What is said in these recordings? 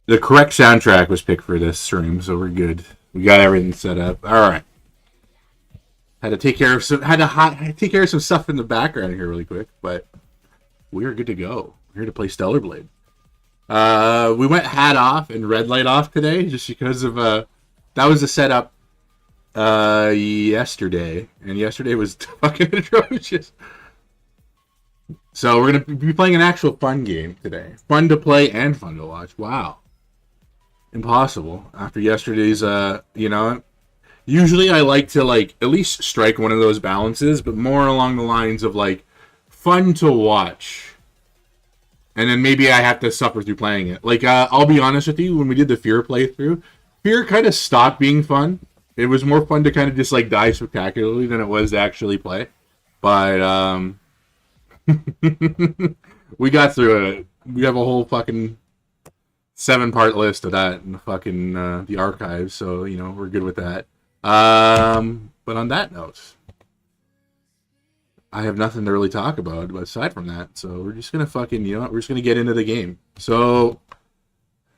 The correct soundtrack was picked for this stream, so we're good. We got everything set up. All right. Had to take care of some stuff in the background here really quick, but we are good to go. We're here to play Stellar Blade. We went hat off and red light off today, just because of that was the setup yesterday, and yesterday was fucking atrocious. So we're gonna be playing an actual fun game today. Fun to play and fun to watch. Wow. Impossible after yesterday's usually I like to at least strike one of those balances, but more along the lines of fun to watch, and then maybe I have to suffer through playing it. I'll be honest with you, when we did the Fear playthrough, Fear kind of stopped being fun. It was more fun to kind of just die spectacularly than it was to actually play. But we got through it. We have a whole fucking 7-part list of that in the fucking the archives, so we're good with that. But on that note, I have nothing to really talk about aside from that, so we're just gonna fucking we're just gonna get into the game. So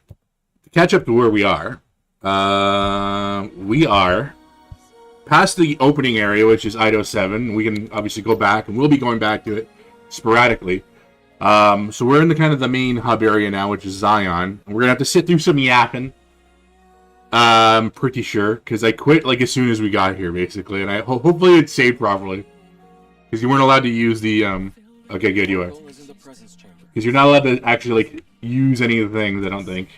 to catch up to where we are past the opening area, which is Ido 7. We can obviously go back, and we'll be going back to it sporadically. So we're in the kind of the main hub area now, which is Zion. We're gonna have to sit through some yapping I'm pretty sure, because I quit like as soon as we got here, basically, and I hopefully it's saved properly. Because you weren't allowed to use the, Okay, good, you are. Because you're not allowed to actually, like, use any of the things, I don't think.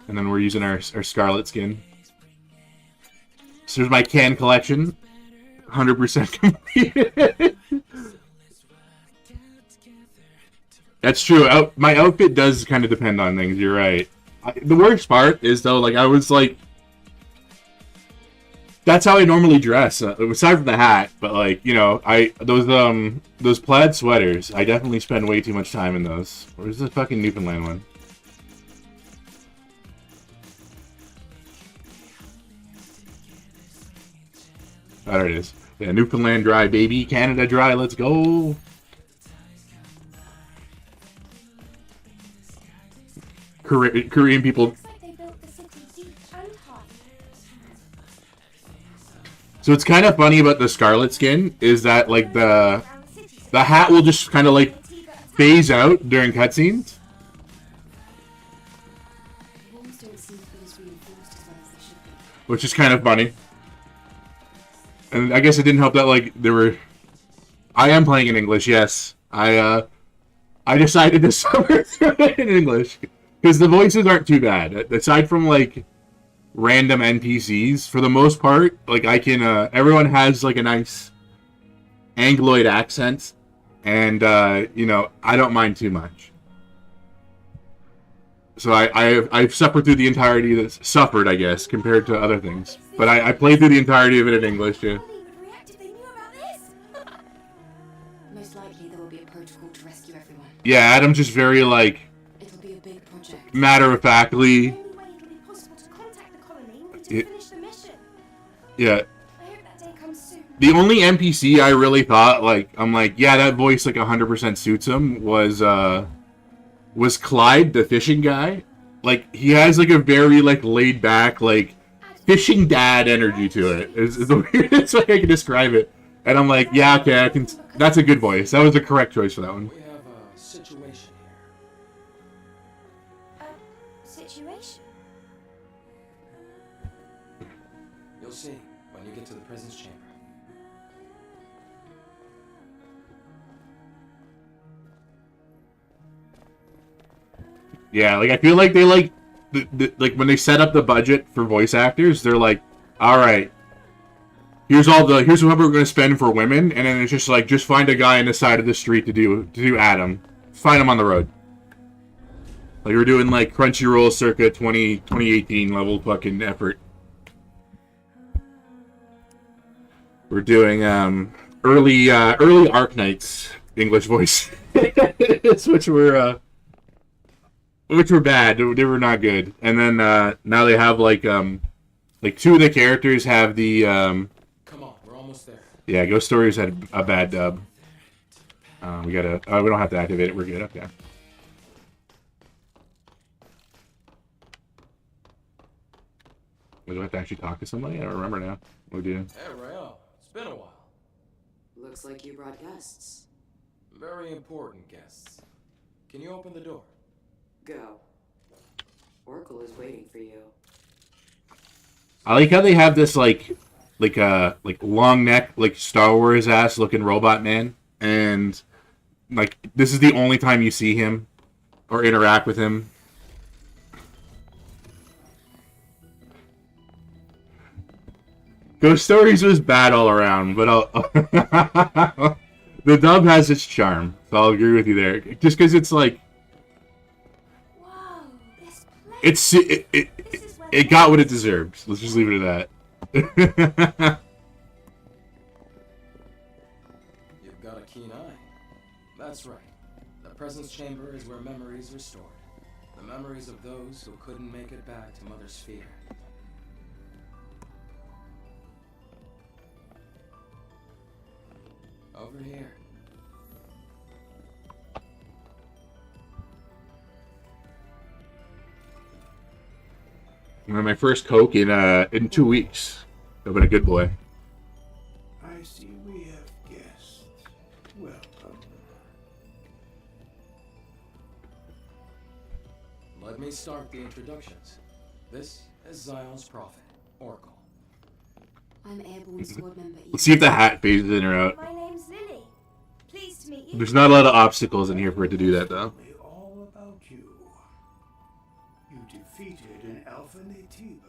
And then we're using our Scarlet skin. So there's my can collection. 100% completed. That's true. My outfit does kind of depend on things, you're right. The worst part is, though, like, I was, like... That's how I normally dress, aside from the hat. But, like, you know, those plaid sweaters, I definitely spend way too much time in those. Where's the fucking Newfoundland one? Oh, there it is. Yeah, Newfoundland dry, baby. Canada dry, let's go. Korean people. So it's kind of funny about the Scarlet skin is that, like, the hat will just kind of, like, phase out during cutscenes. Which is kind of funny. And I guess it didn't help that, like, there were... I am playing in English, yes. I decided to suffer through it in English. Because the voices aren't too bad. Aside from, like... random NPCs, for the most part, like, I can, everyone has, like, a nice Angloid accent, and, you know, I don't mind too much. So I've suffered through the entirety, suffered, I guess, compared to other things. But I played through the entirety of it in English, yeah. Most likely there will be a protocol to rescue everyone. Yeah, Adam's just very, like, it'll be a big project. Matter-of-factly. Yeah. I hope that day comes soon. The only NPC I really thought, like, I'm like, yeah, that voice, like, 100% suits him, was Clyde, the fishing guy. Like, he has, like, a very, like, laid-back, like, fishing dad energy to it. Is the weirdest way I can describe it. And I'm like, yeah, okay, that's a good voice. That was the correct choice for that one. We have a situation here. A situation? You'll see when you get to the prison's chamber. Yeah, like, I feel like they, like, like, when they set up the budget for voice actors, they're like, alright, here's what we're going to spend for women, and then it's just like, just find a guy on the side of the street to do Adam. Find him on the road. Like, we're doing, like, Crunchyroll circa 2018 level fucking effort. We're doing, early Arc Knights English voice. Which were bad. They were not good. And then, now they have, like, two of the characters have the, Come on, we're almost there. Yeah, Ghost Stories had a bad dub. We don't have to activate it. We're good. Okay. Do I have to actually talk to somebody? I don't remember now. What do we do? Hey, Rael. It's been a while. Looks like you brought guests. Very important guests. Can you open the door? Go. Oracle is waiting for you. I like how they have this, like long neck, like, Star Wars ass looking robot man, and, like, this is the only time you see him or interact with him. Ghost Stories was bad all around, but the dub has its charm, so I'll agree with you there. Just because it's like, Whoa, this place. It got what it deserved. Let's just leave it at that. You've got a keen eye. That's right. The presence chamber is where memories are stored. The memories of those who couldn't make it back to Mother Sphere. Over here. I'm on my first Coke in 2 weeks. I've been a good boy. I see we have guests. Welcome. Let me start the introductions. This is Zion's prophet, Oracle. I'm Airborne Squad member. Let's see if the hat phases in or out. My name's Lily. Pleased to meet you. There's not a lot of obstacles in here for it to do that, though. Tell me all about you. You defeated an Alpha Natiba.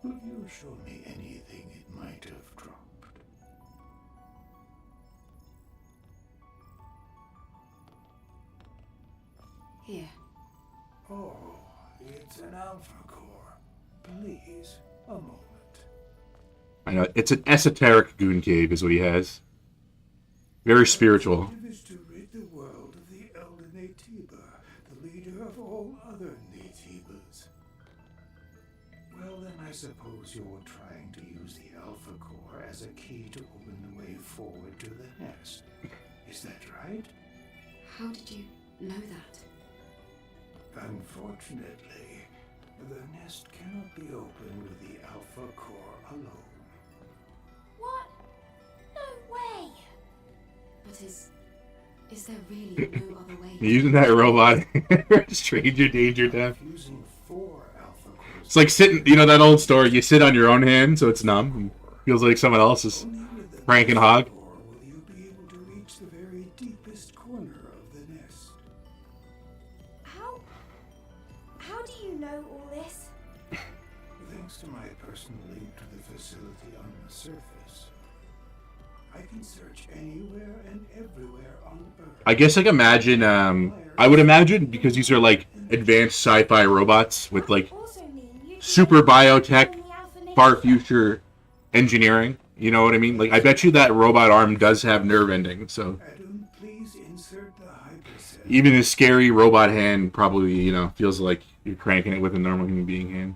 Will you show me anything it might have dropped? Here. Oh, it's an Alpha Core. Please, a moment. I know, it's an esoteric goon cave is what he has. Very spiritual. It is to rid the world of the Elder Natiba, the leader of all other Natibas. Well, then I suppose you're trying to use the Alpha Core as a key to open the way forward to the nest. Is that right? How did you know that? Unfortunately, the nest cannot be opened with the Alpha Core alone. What? No way. But is there really no other way? You're using that robot. Stranger danger time. Using 4 Alpha Cores. It's like sitting, you know that old story, you sit on your own hand so it's numb. And feels like someone else is Only with the cranking Alpha hog. Core will you be able to reach the very deepest corner of the nest. How do you know all this? Thanks to my personal link to the facility on the surface, I can search anywhere and everywhere on Earth. I guess like imagine, I would imagine because these are like advanced sci-fi robots with like Also mean you super biotech, from the Alpha Nation. far future engineering. You know what I mean? Like I bet you that robot arm does have nerve endings. So Adam, please insert the hyperset. even a scary robot hand probably, you know, feels like you're cranking it with a normal human being hand.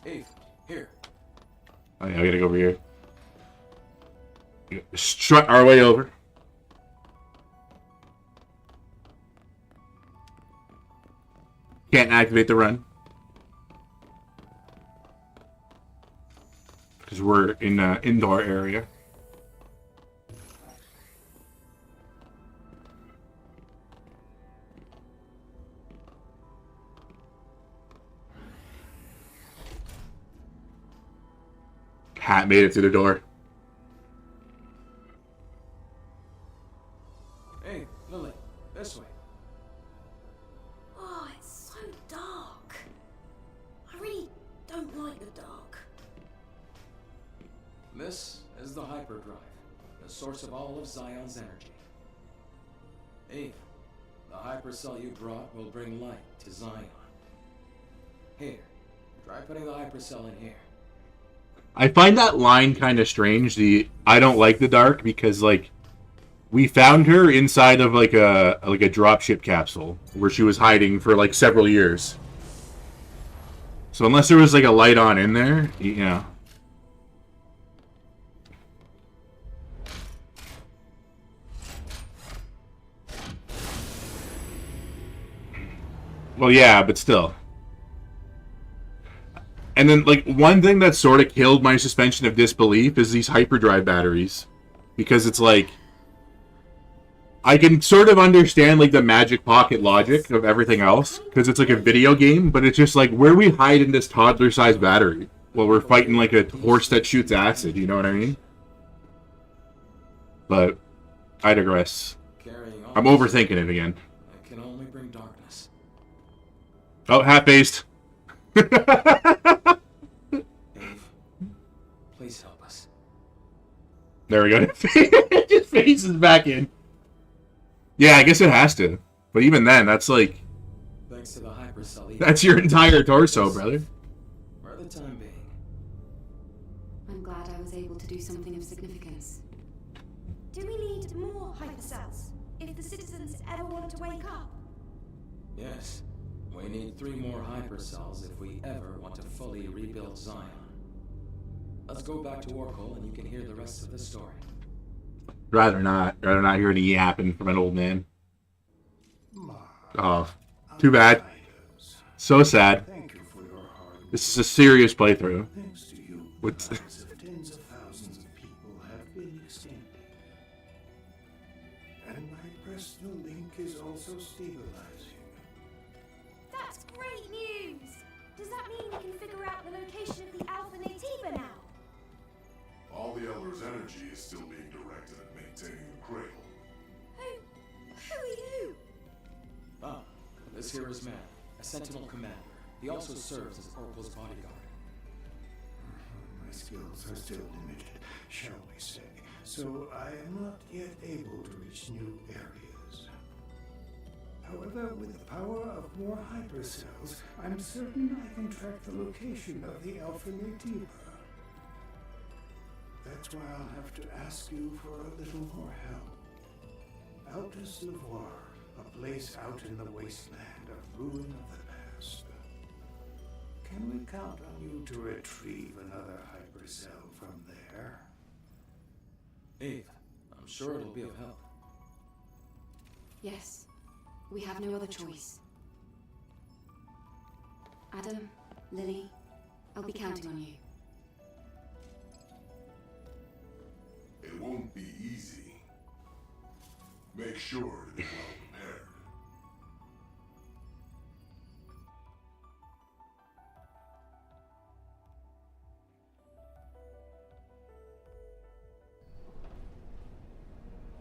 Eve, here. Oh yeah, I gotta go over here. Strut our way over. Can't activate the run. Because we're in an indoor area. Hat made it through the door. Hey, Lily, this way. Oh, it's so dark. I really don't like the dark. This is the hyperdrive, the source of all of Zion's energy. Eve, the hypercell you brought will bring light to Zion. Here, try putting the hypercell in here. I find that line kind of strange. The I don't like the dark because like we found her inside of like a dropship capsule where she was hiding for like several years. So unless there was like a light on in there, you know. Well, yeah, but still. And then, like, one thing that sort of killed my suspension of disbelief is these hyperdrive batteries. Because it's like... I can sort of understand, like, the magic pocket logic of everything else. Because it's like a video game. But it's just like, where do we hide in this toddler-sized battery? While we're fighting, like, a horse that shoots acid. You know what I mean? But, I digress. Carrying on. I'm overthinking it again. It can only bring darkness. Oh, hat-based. Eve, please help us. There we go. His face is back in. Yeah, I guess it has to. But even then, that's like... Thanks to the hypercell. Eve, That's your entire torso, brother. for the time being. I'm glad I was able to do something of significance. Do we need more hypercells if the citizens ever want to wake up? Yes, we need 3 more hypercells if we ever want to fully rebuild Zion. Let's go back to Oracle and you can hear the rest of the story. Rather not hear any yapping from an old man. Oh, too bad. So sad. Thank you for your hard work. This is a serious playthrough. Thanks to you, What's- the lives of tens of thousands of people have been extended. And my personal link is also stabilizing. That's great news! effective at maintaining the cradle. Who are you? Ah, this here is Man, a Sentinel commander. He also serves as Oracle's bodyguard. My skills are still limited, shall we say, so I am not yet able to reach new areas. However, with the power of more hypercells, I'm certain I can track the location of the Alpha Natiba. That's why I'll have to ask you for a little more help. Altus Lavoir, a place out in the wasteland, a ruin of the past. Can we count on you to retrieve another hypercell from there? Eve, I'm sure it'll be of help. Yes. We have no other choice. Adam, Lily, I'll be counting on you. It won't be easy. Make sure to be well prepared.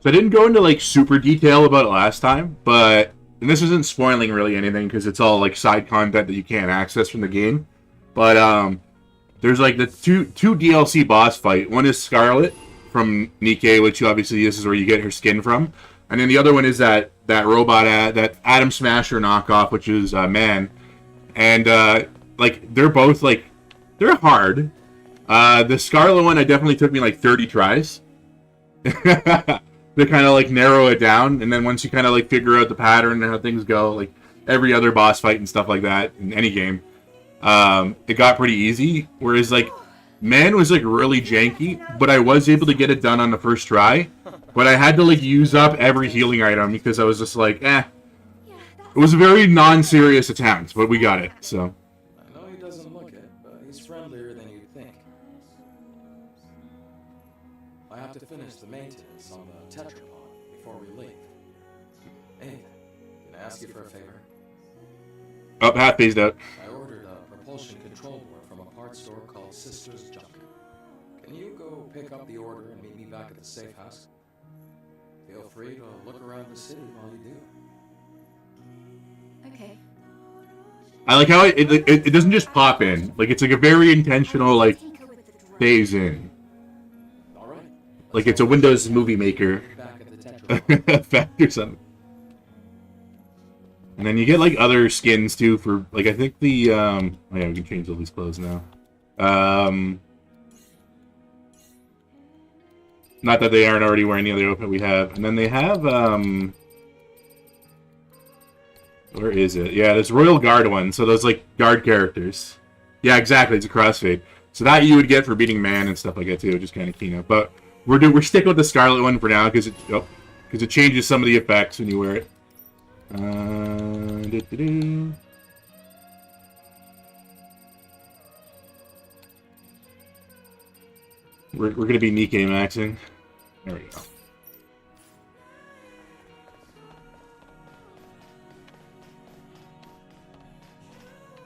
So I didn't go into like super detail about it last time, but and this isn't spoiling really anything because it's all like side content that you can't access from the game. But there's like the two DLC boss fight. One is Scarlet from Nikke, which obviously this is where you get her skin from, and then the other one is that robot that Atom Smasher knockoff, which is Man, and like they're both like they're hard. The Scarlet one I definitely took me like 30 tries. To kind of like narrow it down, and then once you kind of like figure out the pattern and how things go, like every other boss fight and stuff like that in any game, it got pretty easy. Whereas like Man was like really janky, but I was able to get it done on the first try. But I had to like use up every healing item because I was just like, It was a very non-serious attempt, but we got it. So I know he doesn't look it, but he's friendlier than you'd think. I have to finish the maintenance on the tetrapod before we leave. Hey, can I ask you for a favor? up half phased out. I ordered a propulsion control board from a parts store called Sister's Junk. Can you go pick up the order and meet me back at the safe house? Feel free to look around the city while you do. Okay. I like how it doesn't just pop in. Like it's like a very intentional like phase in. All right. Like it's a Windows Movie Maker Back at the tetrapod. effect or something. And then you get like other skins too for like I think the oh yeah, we can change all these clothes now. Not that they aren't already wearing the other outfit we have. And then they have where is it? Yeah, there's Royal Guard one. So those like guard characters. Yeah, exactly. It's a crossfade. So that you would get for beating Man and stuff like that too, which is kind of keen. But we're sticking with the Scarlet one for now because it changes some of the effects when you wear it. We're gonna be Nikke maxing. There we go.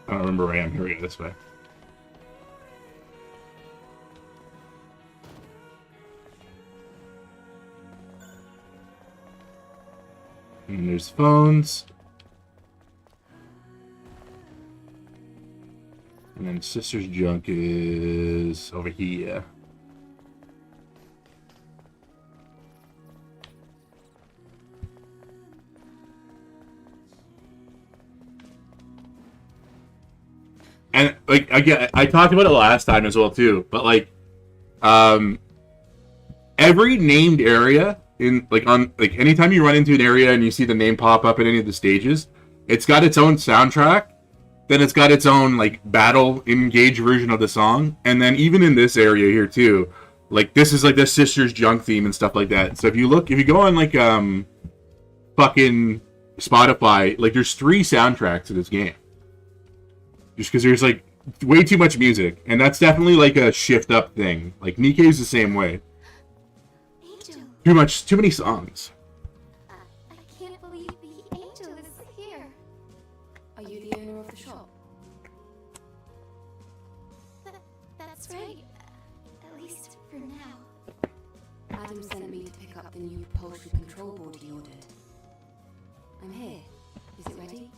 I don't remember where I am. Here we go, this way. And there's phones. And then Sister's Junk is over here. And like again, I talked about it last time as well too. But like, every named area in anytime you run into an area and you see the name pop up in any of the stages, it's got its own soundtrack. Then it's got its own like battle engage version of the song, and then even in this area here too, like this is like the Sister's Junk theme and stuff like that. So if you go on like fucking Spotify, like there's 3 soundtracks to this game. Just because there's like way too much music, and that's definitely like a shift up thing. Like Nikke is the same way. Angel, Too many songs. I can't believe the angel is here. Are you the owner of the shop? That's right. At least for now. Adam sent me to pick up the new poultry control board he ordered. I'm here. Is it ready?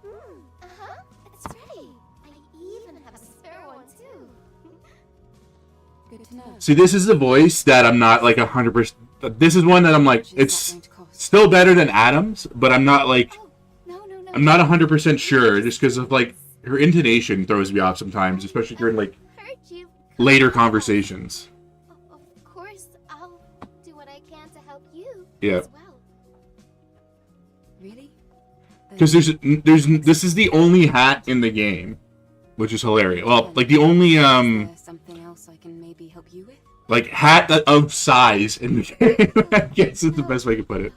Uh-huh. It's ready. I even have a spare one too. Good to know. See, this is the voice that I'm not like 100%. This is one that I'm like, it's still better than Adam's, but I'm not like, Oh, no. I'm not 100% sure just because of like her intonation throws me off sometimes, especially during like Heard you. later conversations. Of course, I'll do what I can to help you Yeah. as well. Really? Because this is the only hat in the game, which is hilarious. Well, like the only Is there something else I can maybe help you with? like hat that of size in the game. I guess is the best way I could put it.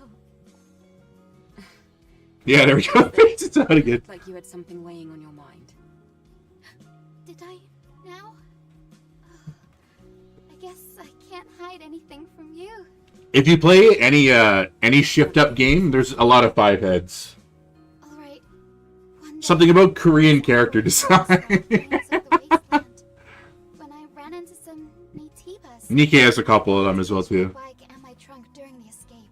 Yeah, there we go. It's out again. Like you had something weighing on your mind. Did I now? I guess I can't hide anything from you. If you play any shift up game, there's a lot of 5 heads. All right. One day, Something about Korean character design. when I ran into some Nitibas. Nikkei has a couple of them as well My too. bike and my trunk during the escape.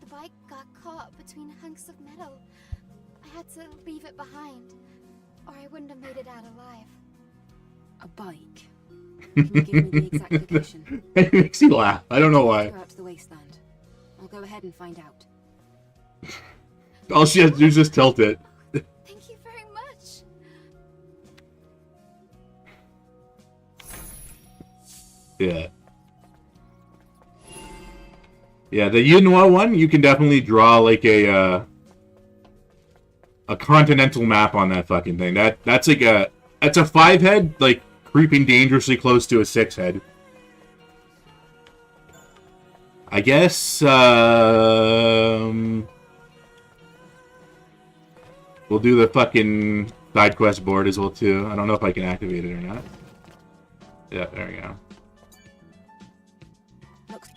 The bike got caught between hunks of metal. I had to leave it behind, or I wouldn't have made it out alive. A bike. Can you give me the exact location? It makes you laugh. I don't know why. Go out to the wasteland. I'll go ahead and find out. All she has to do is just tilt it. Thank you very much. Yeah. Yeah, the Yunhua one, you can definitely draw like a continental map on that fucking thing. That's like that's a 5 head, like creeping dangerously close to a 6 head. I guess we'll do the fucking side quest board as well too. I don't know if I can activate it or not. Yeah, there we go. Looks.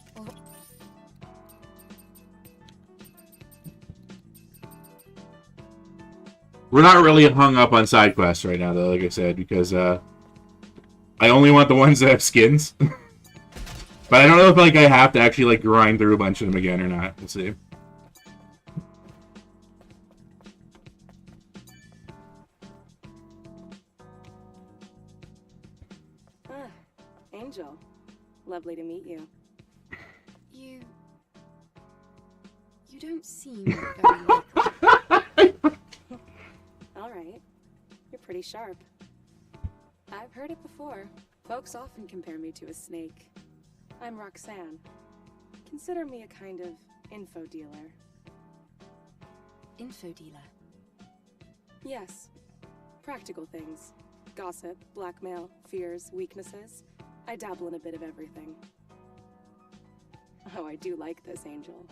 We're not really hung up on side quests right now, though, like I said, because I only want the ones that have skins. But I don't know if like I have to actually like grind through a bunch of them again or not. We'll see. Angel. Lovely to meet you. You don't seem very likely. Alright. You're pretty sharp. I've heard it before. Folks often compare me to a snake. I'm Roxanne. Consider me a kind of info dealer. Info dealer. Yes. Practical things. Gossip, blackmail, fears, weaknesses. I dabble in a bit of everything. Oh, I do like this, Angel.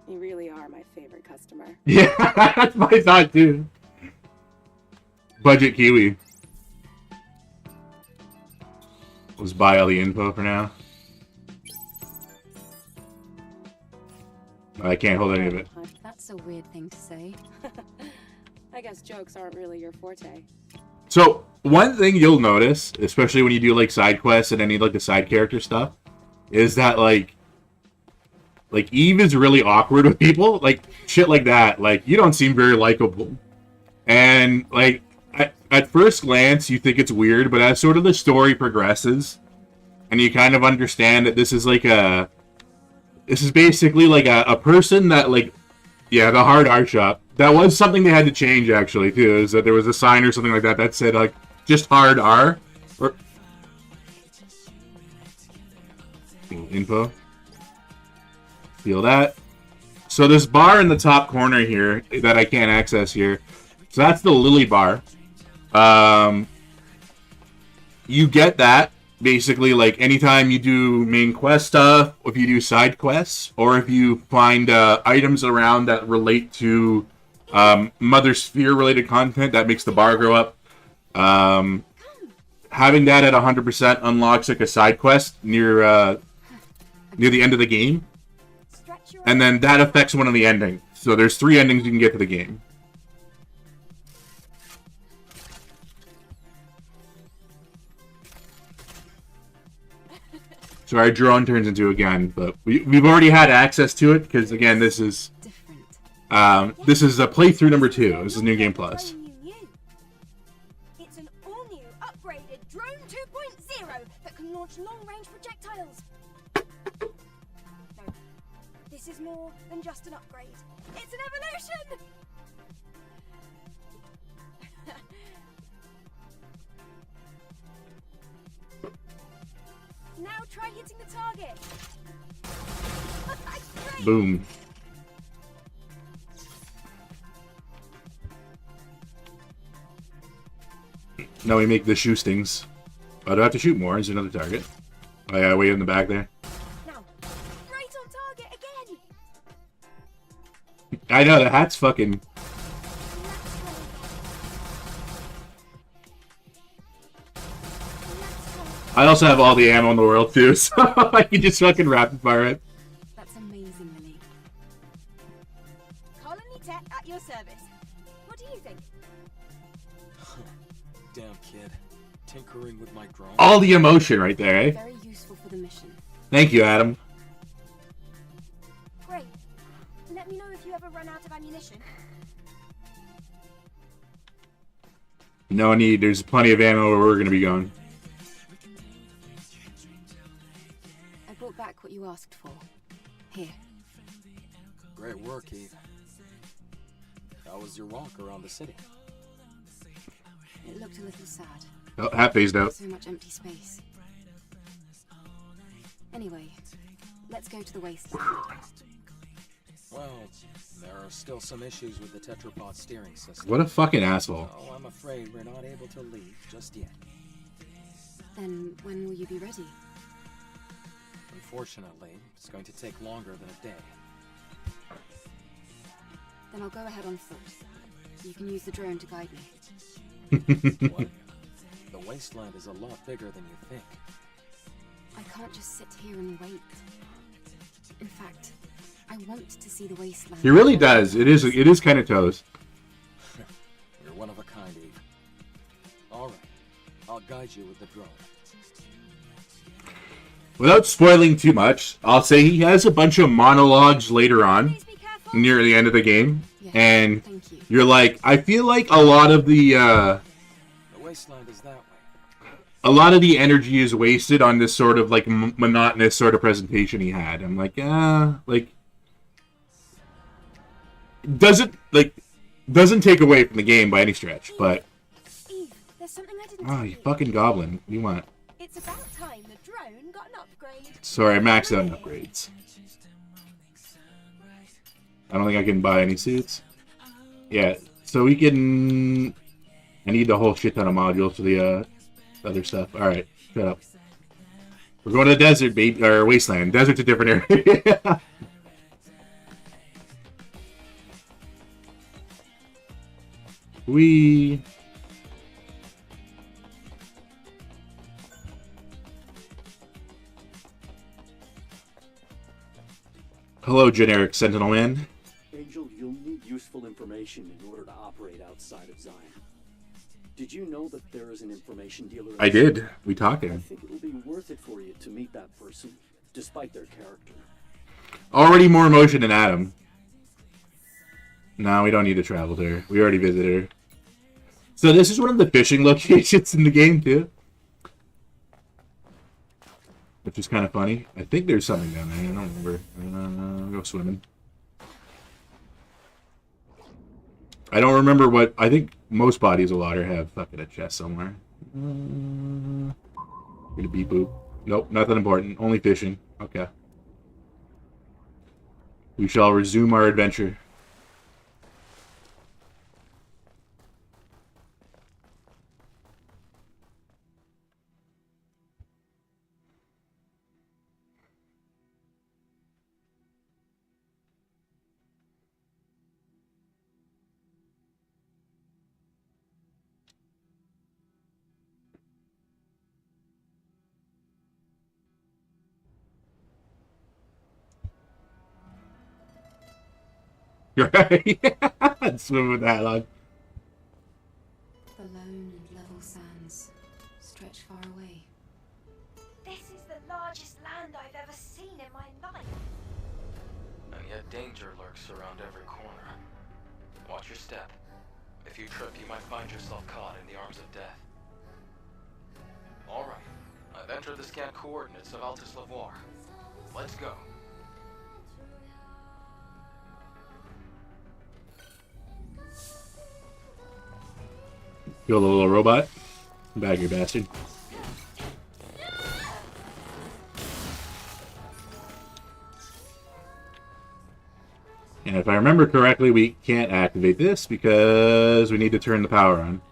You really are my favorite customer. Yeah, that's my thought too. Budget Kiwi. Let's buy all the info for now. I can't hold any of it. That's a weird thing to say. I guess jokes aren't really your forte. So, one thing you'll notice, especially when you do like side quests and any like the side character stuff, is that like Eve is really awkward with people, like shit like that. Like you don't seem very likable, and like at first glance you think it's weird, but as sort of the story progresses, and you kind of understand that this is basically like a person that like, yeah, the hard art shop. That was something they had to change actually too. Is that there was a sign or something like that that said like just hard R or info. Feel that. So this bar in the top corner here that I can't access here. So that's the Lily bar. You get that basically like anytime you do main quest stuff, if you do side quests, or if you find items around that relate to Mother Sphere related content, that makes the bar go up. Having that at 100% unlocks like a side quest near the end of the game, and then that affects one of the endings. So there's 3 endings you can get to the game. So our drone turns into a gun, but we've already had access to it because again, this is a playthrough number 2. This is New Game Plus. It's an all-new, upgraded drone 2.0 that can launch long-range projectiles. No, this is more than just an upgrade. It's an evolution. Now try hitting the target. Boom. Now we make the shoe stings. Oh, do I have to shoot more? There's another target. Oh yeah, way in the back there. Now, right on target again. I know, the hat's fucking... I also have all the ammo in the world too, so I can just fucking rapid fire it. That's amazing, Lily. Colony Tech at your service. What do you think? Damn kid. Tinkering with my drone. All the emotion right there, eh? Very useful for the mission. Thank you, Adam. Great. Let me know if you ever run out of ammunition. No need, there's plenty of ammo where we're gonna be going. I brought back what you asked for. Here. Great work, Eve. How was your walk around the city? It looked a little sad. Oh, hat phased out. So much empty space. Anyway, let's go to the wasteland. Well, there are still some issues with the tetrapod steering system. What a fucking asshole. So I'm afraid we're not able to leave just yet. Then when will you be ready? Unfortunately, it's going to take longer than a day. Then I'll go ahead on foot. You can use the drone to guide me. What? The wasteland is a lot bigger than you think. I can't just sit here and wait. In fact, I want to see the wasteland. He really does. It is kind of toast. You're one of a kind, Eve. Alright, I'll guide you with the drone. Without spoiling too much, I'll say he has a bunch of monologues later on, near the end of the game, Yes, and thank you. you're like, I feel like a lot of the Wasteland is that way. a lot of the energy is wasted on this sort of like monotonous sort of presentation he had. I'm like, doesn't take away from the game by any stretch, but Eve, there's something I didn't oh, tell you you. fucking goblin, what do you want? It's about time the drone got an upgrade. Sorry, I maxed out on upgrades. I don't think I can buy any suits. Yeah, so we can... I need the whole shit ton of modules for the other stuff. Alright, shut up. We're going to the desert, baby, or wasteland. Desert's a different area. We... Hello, generic Sentinel Man. Angel, you'll need useful information in order to operate outside of Zion. Did you know that there is an information dealer? I did. We I talking. think it'll be worth it for you to meet that person, despite their character. Already more emotion than Adam. No, we don't need to travel there. We already visited her. So this is one of the fishing locations in the game, too. Which is kind of funny. I think there's something down there. I don't remember. I'll go swimming. I don't remember what... I think most bodies of water have fucking a chest somewhere. Gonna beep boop. Nope, nothing important. Only fishing. Okay. We shall resume our adventure. Right? Swim with that log. The lone and level sands stretch far away. This is the largest land seen in my life. And yet danger lurks around every corner. Watch your step. If you trip, you might find yourself caught in the arms of death. Alright, I've entered the scanned coordinates of Altus Lavoir. Let's go. Kill the little robot. Bag your bastard. And if I remember correctly, we can't activate this because we need to turn the power on.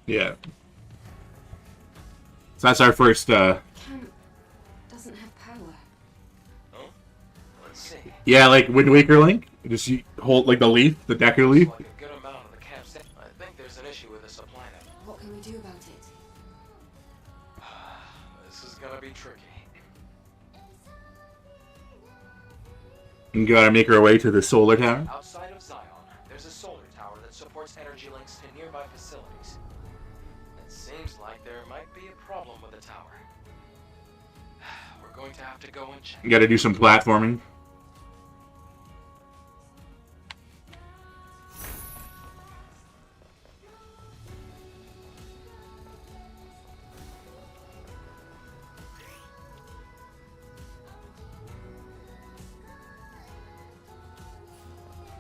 Yeah. So that's our first, Camp doesn't have power. Oh? Let's see. Yeah, like Wind Waker Link. Just you hold, like, the leaf, the Decker leaf. Like a good amount of the camp's. I think there's an issue with the supply net. What can we do about it? This is gonna be tricky. We gotta make our way to the solar tower. Outside of Zion, there's a solar tower that supports energy links to nearby facilities. It seems like there might be a problem with the tower. We're going to have to go and check. You gotta do some platforming.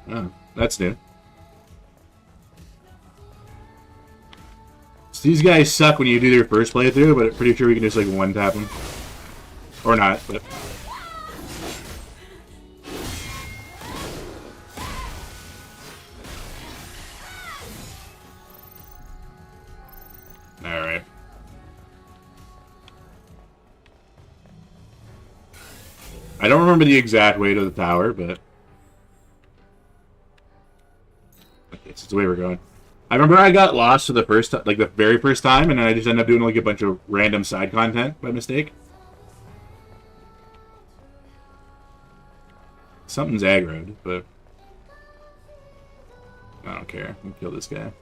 Oh, that's new. So these guys suck when you do their first playthrough, but I'm pretty sure we can just like one tap them. Or not, but... Alright. I don't remember the exact way to the tower, but... It's the way we're going. I remember I got lost for the first, like the very first time, and then I just ended up doing like a bunch of random side content by mistake. Something's aggroed, but I don't care. I'm gonna kill this guy.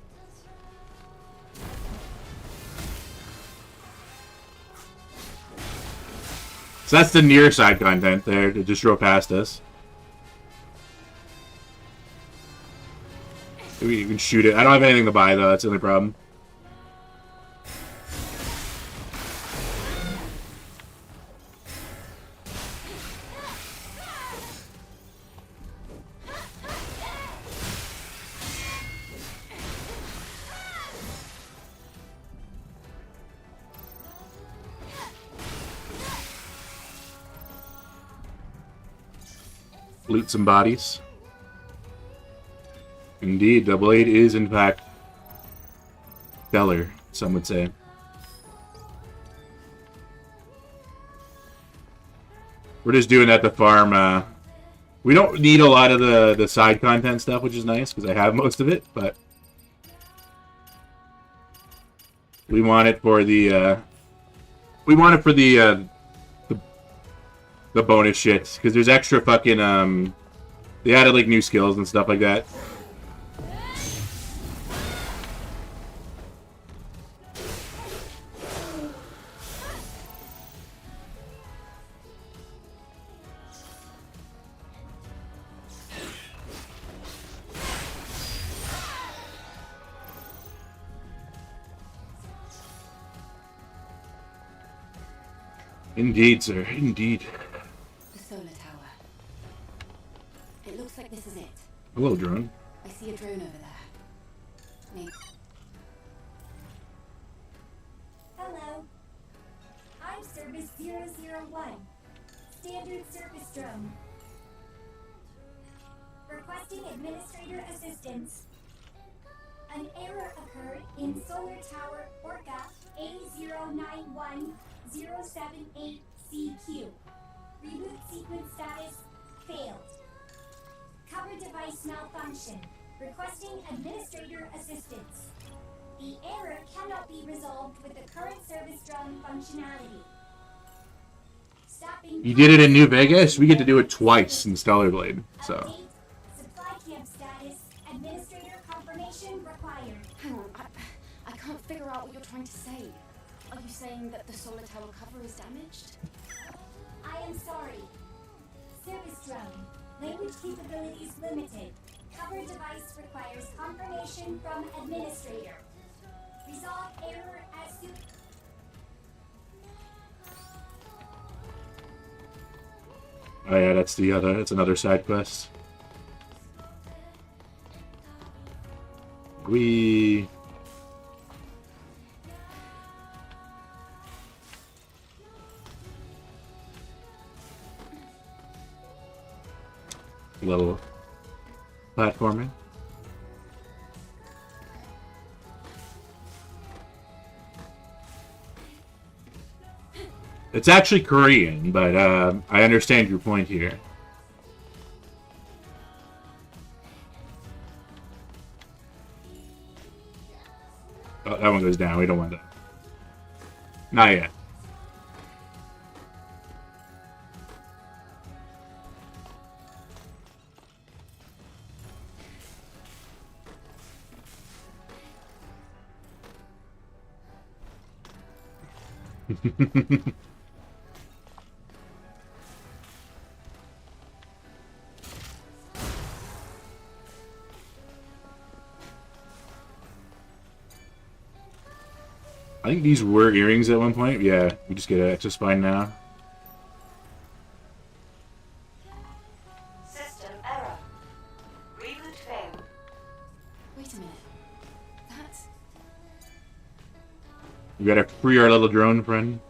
So that's the near side content there. It just drove past us. You can shoot it. I don't have anything to buy, though. That's the only problem. Loot some bodies. Indeed, the blade is, in fact, stellar, some would say. We're just doing that to farm. We don't need a lot of the side content stuff, which is nice, because I have most of it, but... We want it for the, the bonus shit, because there's extra fucking, they added, like, new skills and stuff like that. Indeed, sir. Indeed. The solar tower. It looks like this is it. Hello, drone. I see a drone over there. Maybe. Hello. I'm Service 001. Standard service drone. Requesting administrator assistance. An error occurred in Solar Tower Orca A091078CQ. Reboot sequence status failed. Cover device malfunction. Requesting administrator assistance. The error cannot be resolved with the current service drone functionality. Stopping. You did it in New Vegas? We get to do it twice in Stellar Blade, so... Update. Supply camp status. Administrator confirmation required. Hang on, I can't figure out what you're trying to say. Are you saying that the solar tower cover is damaged? I am sorry. Service drone. Language capabilities limited. Cover device requires confirmation from administrator. Resolve error as soon. Oh yeah, that's the other. It's another side quest. We. Little platforming. It's actually Korean, but I understand your point here. Oh, that one goes down. We don't want that. Not yet. I think these were earrings at one point. Yeah, we just get an extra spine now. System error. Reboot failed. Wait a minute. That's... We gotta free our little drone friend.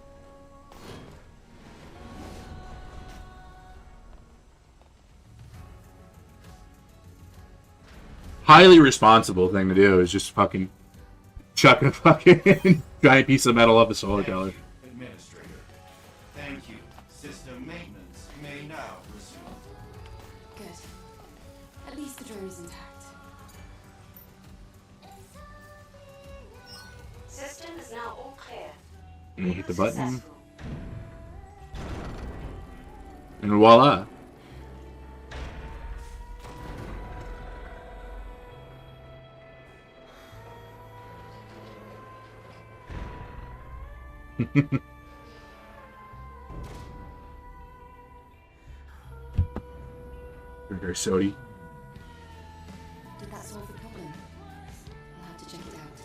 Highly responsible thing to do is just fucking chuck a fucking giant piece of metal up a solar tower. Administrator. Thank you. System maintenance may now resume. Good. At least the drone is intact. System is now all clear. And we'll hit the button. Successful. And voila. Very sody. Did that solve the problem? I'll have to check it out.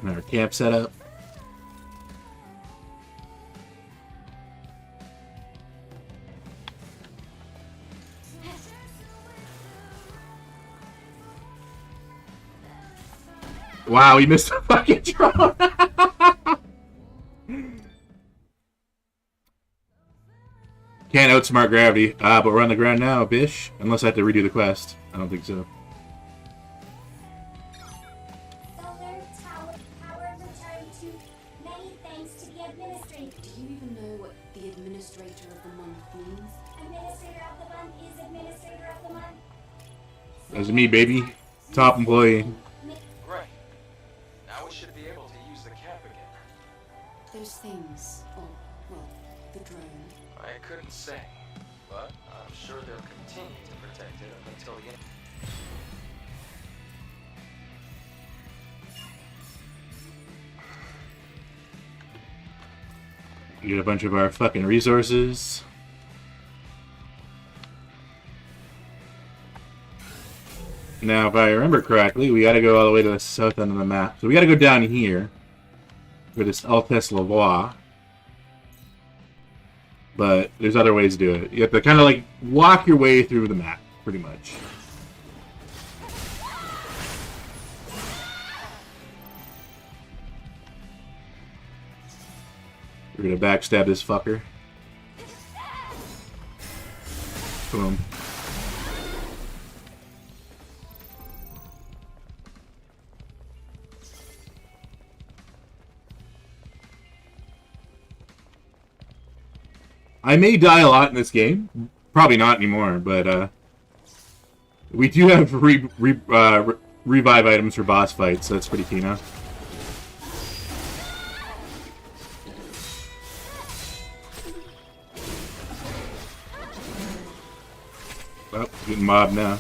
And our camp setup. Wow, he missed a fucking drone. Can't outsmart gravity. But we're on the ground now, bish. Unless I have to redo the quest. I don't think so. Solar tower power returned to many thanks to the administrator. Do you even know what the Administrator of the Month means? Administrator of the month is administrator of the month. That's me, baby. Top employee. Great. Now we should be able to use the cap again. Those things, or, well, the drone. I couldn't say, but I'm sure they'll continue to protect it up until the end. Get a bunch of our fucking resources. Now, if I remember correctly, we gotta go all the way to the south end of the map. So we gotta go down here for this Altes Lavoie. But there's other ways to do it. You have to kind of like walk your way through the map, pretty much. We're gonna backstab this fucker. Boom. I may die a lot in this game. Probably not anymore, but we do have revive items for boss fights, so that's pretty key now. Oh, getting mobbed now.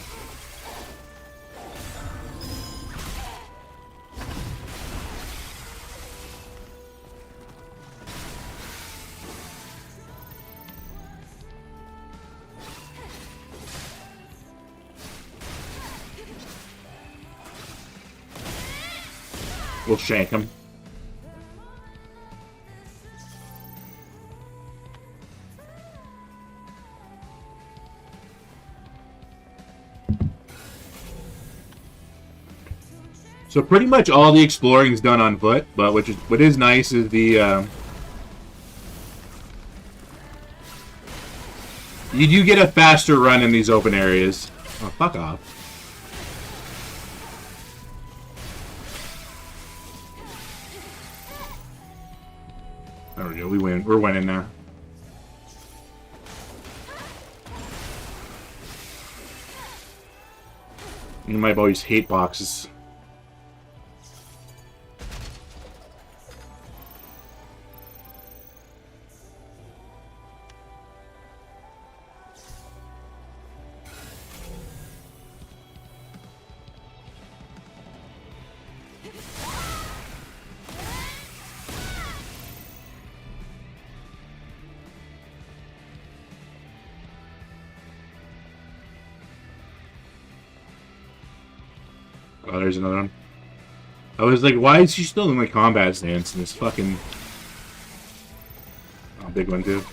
We'll shank him. So pretty much all the exploring is done on foot, but what is nice is the you do get a faster run in these open areas. Oh, fuck off. There we go. We win. We're winning now. You might always hate boxes. Oh, there's another one. I was like, why is she still in the combat stance in this fucking... Oh, big one too.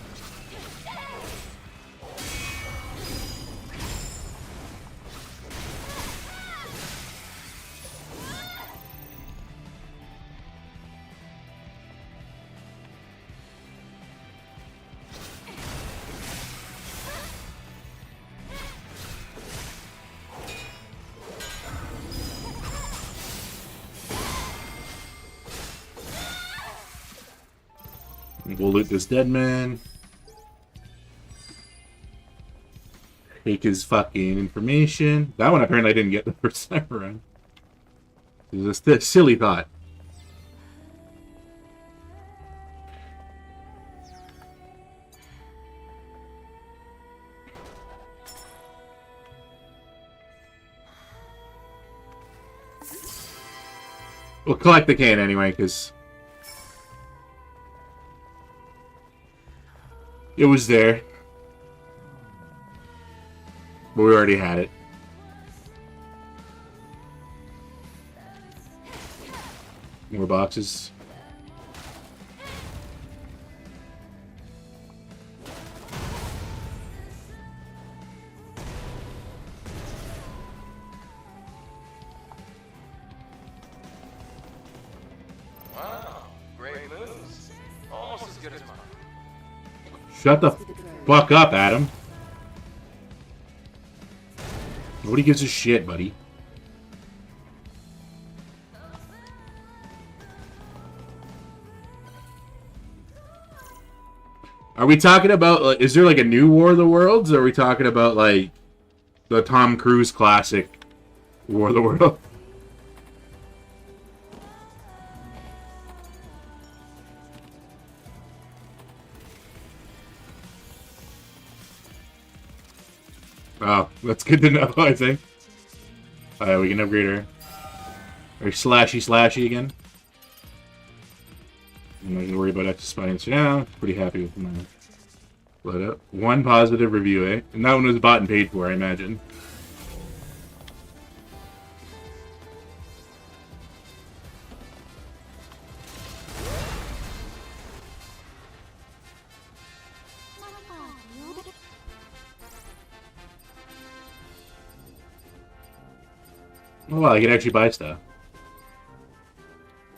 We'll loot this dead man. Take his fucking information. That one apparently I didn't get the first time around. It was a silly thought. We'll collect the can anyway, because it was there. But we already had it. More boxes. Wow, great moves. Almost as good as mine. Shut the fuck up, Adam. Nobody gives a shit, buddy. Are we talking about, like, is there like a new War of the Worlds? Or are we talking about like the Tom Cruise classic War of the Worlds? Oh, that's good to know, I think. Alright, we can upgrade her. Or slashy again. I'm not gonna worry about extra spines for now. Pretty happy with my let up. One positive review, eh? And that one was bought and paid for, I imagine. Oh wow, I can actually buy stuff.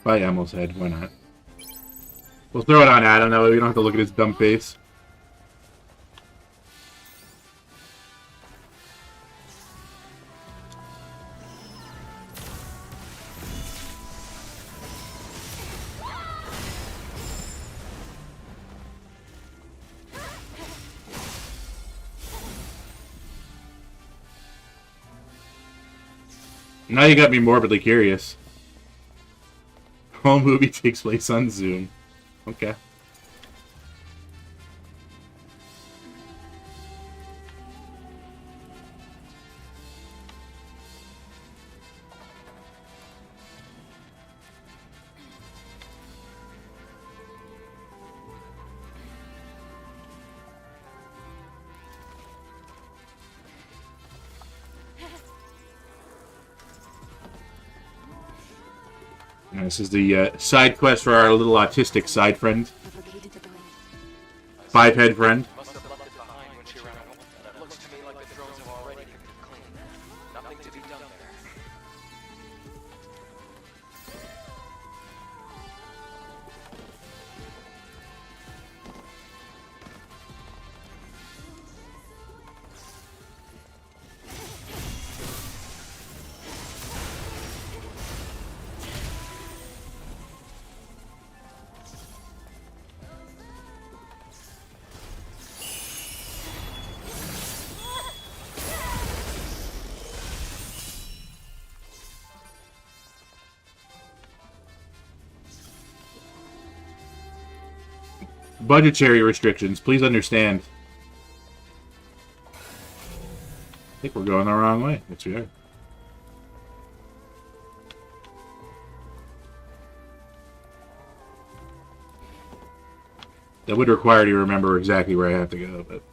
Buy Emil's head, why not? We'll throw it on Adam, that way we don't have to look at his dumb face. Now you got me morbidly curious. Whole movie takes place on Zoom. Okay. And this is the side quest for our little autistic side friend. I've located the bike. Five-head friend. Must have left it behind when she ran home. It looks to me like the drones have already picked it clean. Nothing to be done there. Budgetary restrictions, please understand. I think we're going the wrong way. Yes, we are. That would require you to remember exactly where I have to go, but...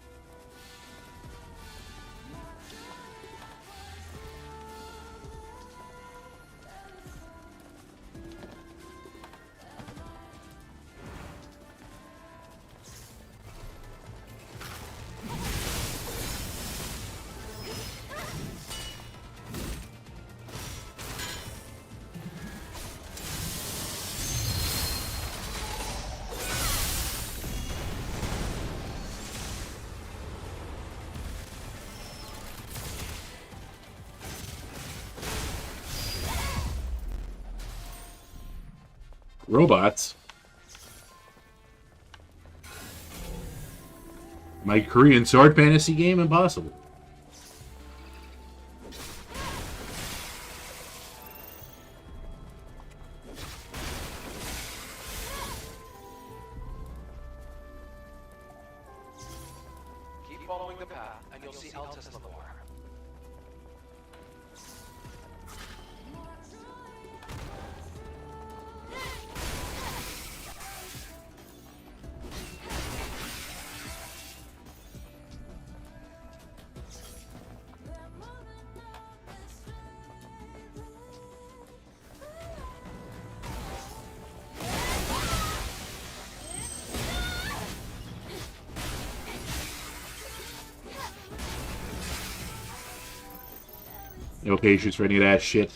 Robots. My Korean sword fantasy game? Impossible. Keep following the path, and you'll see Altus Lavore. No patience for any of that shit.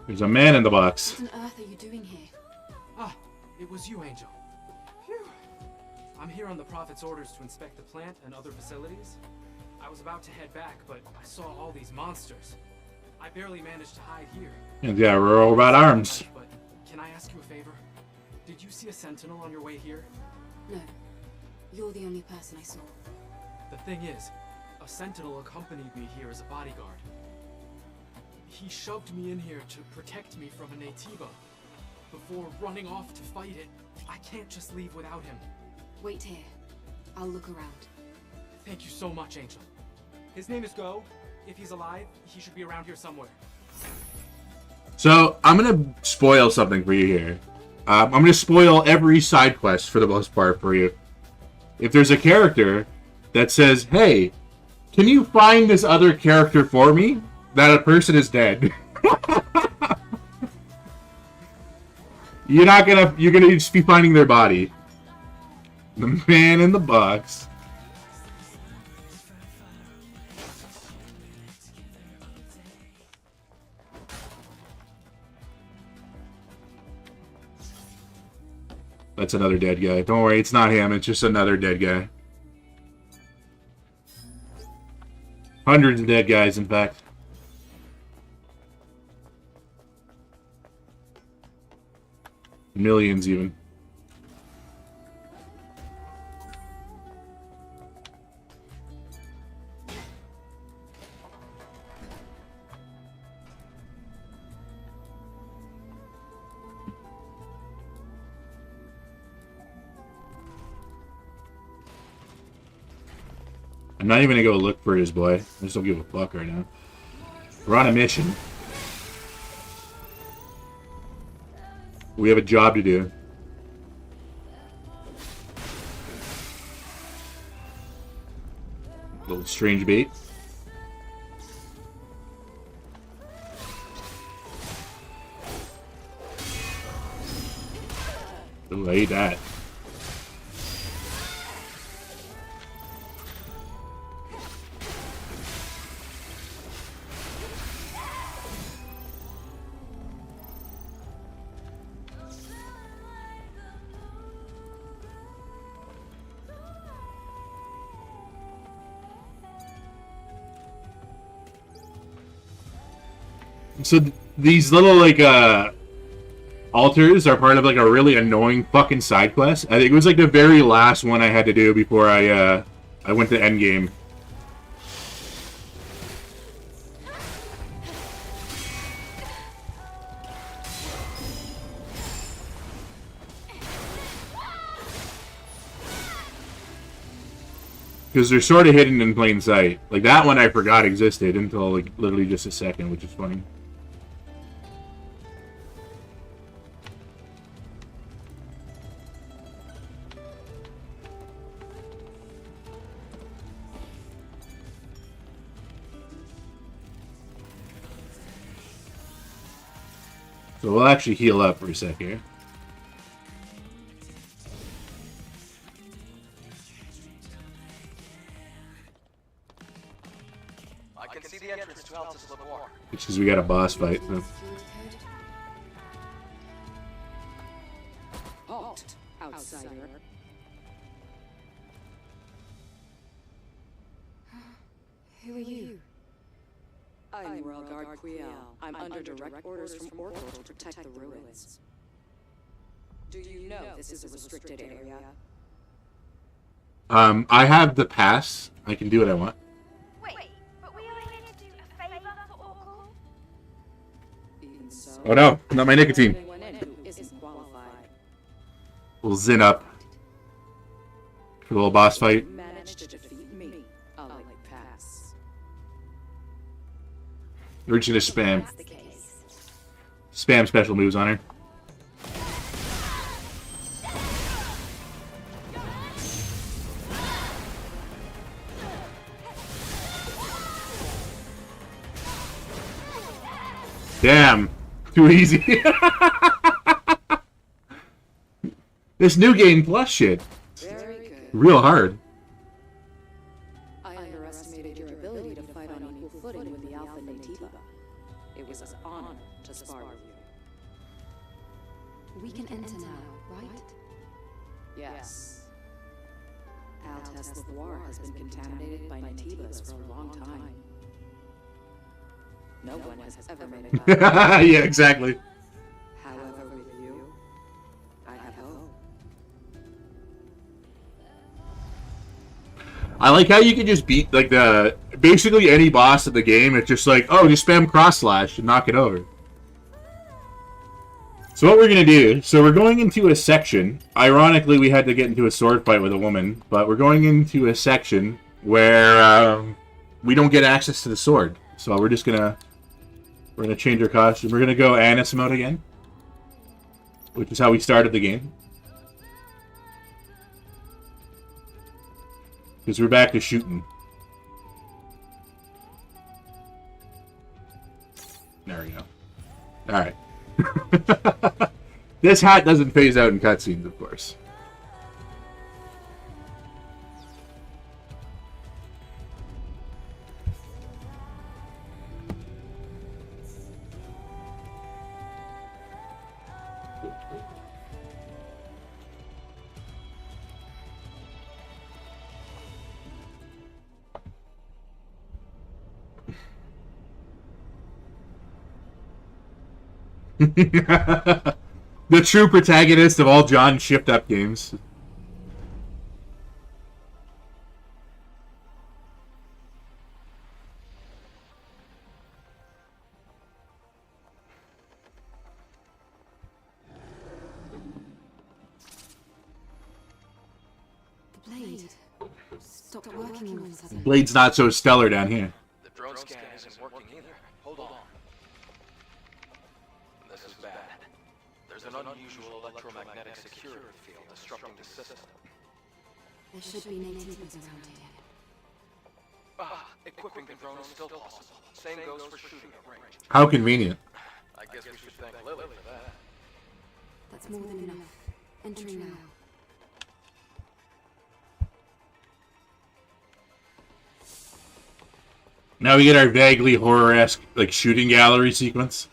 There's a man in the box. What on earth are you doing here? Ah, it was you, Angel. Phew. I'm here on the Prophet's orders to inspect the plant and other facilities. I was about to head back, but I saw all these monsters. I barely managed to hide here. And yeah, we're all about arms. But can I ask you a favor? Did you see a sentinel on your way here? No. You're the only person I saw. The thing is, a sentinel accompanied me here as a bodyguard. He shoved me in here to protect me from a Natiba. Before running off to fight it, I can't just leave without him. Wait here. I'll look around. Thank you so much, Angel. His name is Go. If he's alive, he should be around here somewhere. So, I'm gonna spoil something for you here. I'm gonna spoil every side quest for the most part for you. If there's a character that says, hey, can you find this other character for me? That person is dead. You're gonna just be finding their body. The man in the box. That's another dead guy. Don't worry, it's not him. It's just another dead guy. Hundreds of dead guys, in fact. Millions, even. I'm not even gonna go look for his boy. I just don't give a fuck right now. We're on a mission. We have a job to do. The Little strange bait. Ooh, I ate that. So these little like altars are part of like a really annoying fucking side quest. I think it was like the very last one I had to do before I went to endgame. Because they're sort of hidden in plain sight. Like that one I forgot existed until like literally just a second, which is funny. So we'll actually heal up for a sec here. I can see the entrance to Altus Lavoir. It's because we got a boss fight. So. Halt, outsider. Who are you? I'm Royal Guard Quiel. I'm under direct orders from Oracle to protect the ruins. Do you know this is a restricted area? I have the pass. I can do what I want. Wait, but we are here to do a favor for Oracle? Even so, Oh no, not my nicotine. anyone in who isn't qualified. We'll zin up for the little boss fight. Managed to defeat me. I'll let you pass. We're just gonna spam special moves on her. Damn, too easy. This new game plus shit. Very good. Real hard. I underestimated your ability to fight on equal footing with the Alpha Natiba. It was an honor to spar with you. We can enter now, right? Yes. Altus Lavoir has been contaminated by Natibas for a long time. No one has ever made it out. Yeah, exactly. However, with you, I have hope. I like how you can just beat like basically any boss of the game. It's just like, oh, just spam cross slash and knock it over. So what we're gonna do? So we're going into a section. Ironically, we had to get into a sword fight with a woman, but we're going into a section where we don't get access to the sword. So we're gonna change our costume. We're gonna go Annis mode again, which is how we started the game. Because we're back to shooting. There we go. Alright. This hat doesn't phase out in cutscenes, of course. The true protagonist of all John shift-up games. The blade stopped working all of a sudden. Blade's not so stellar down here. The drone scan isn't working either. Hold on. This is bad. There's an unusual electromagnetic security field disrupting the system. There should be natives around here. Equipping the drone is still possible. Same goes for shooting at range. How convenient. I guess we should thank Lily for that. That's more than enough. Entering now. Now we get our vaguely horror-esque, like, shooting gallery sequence.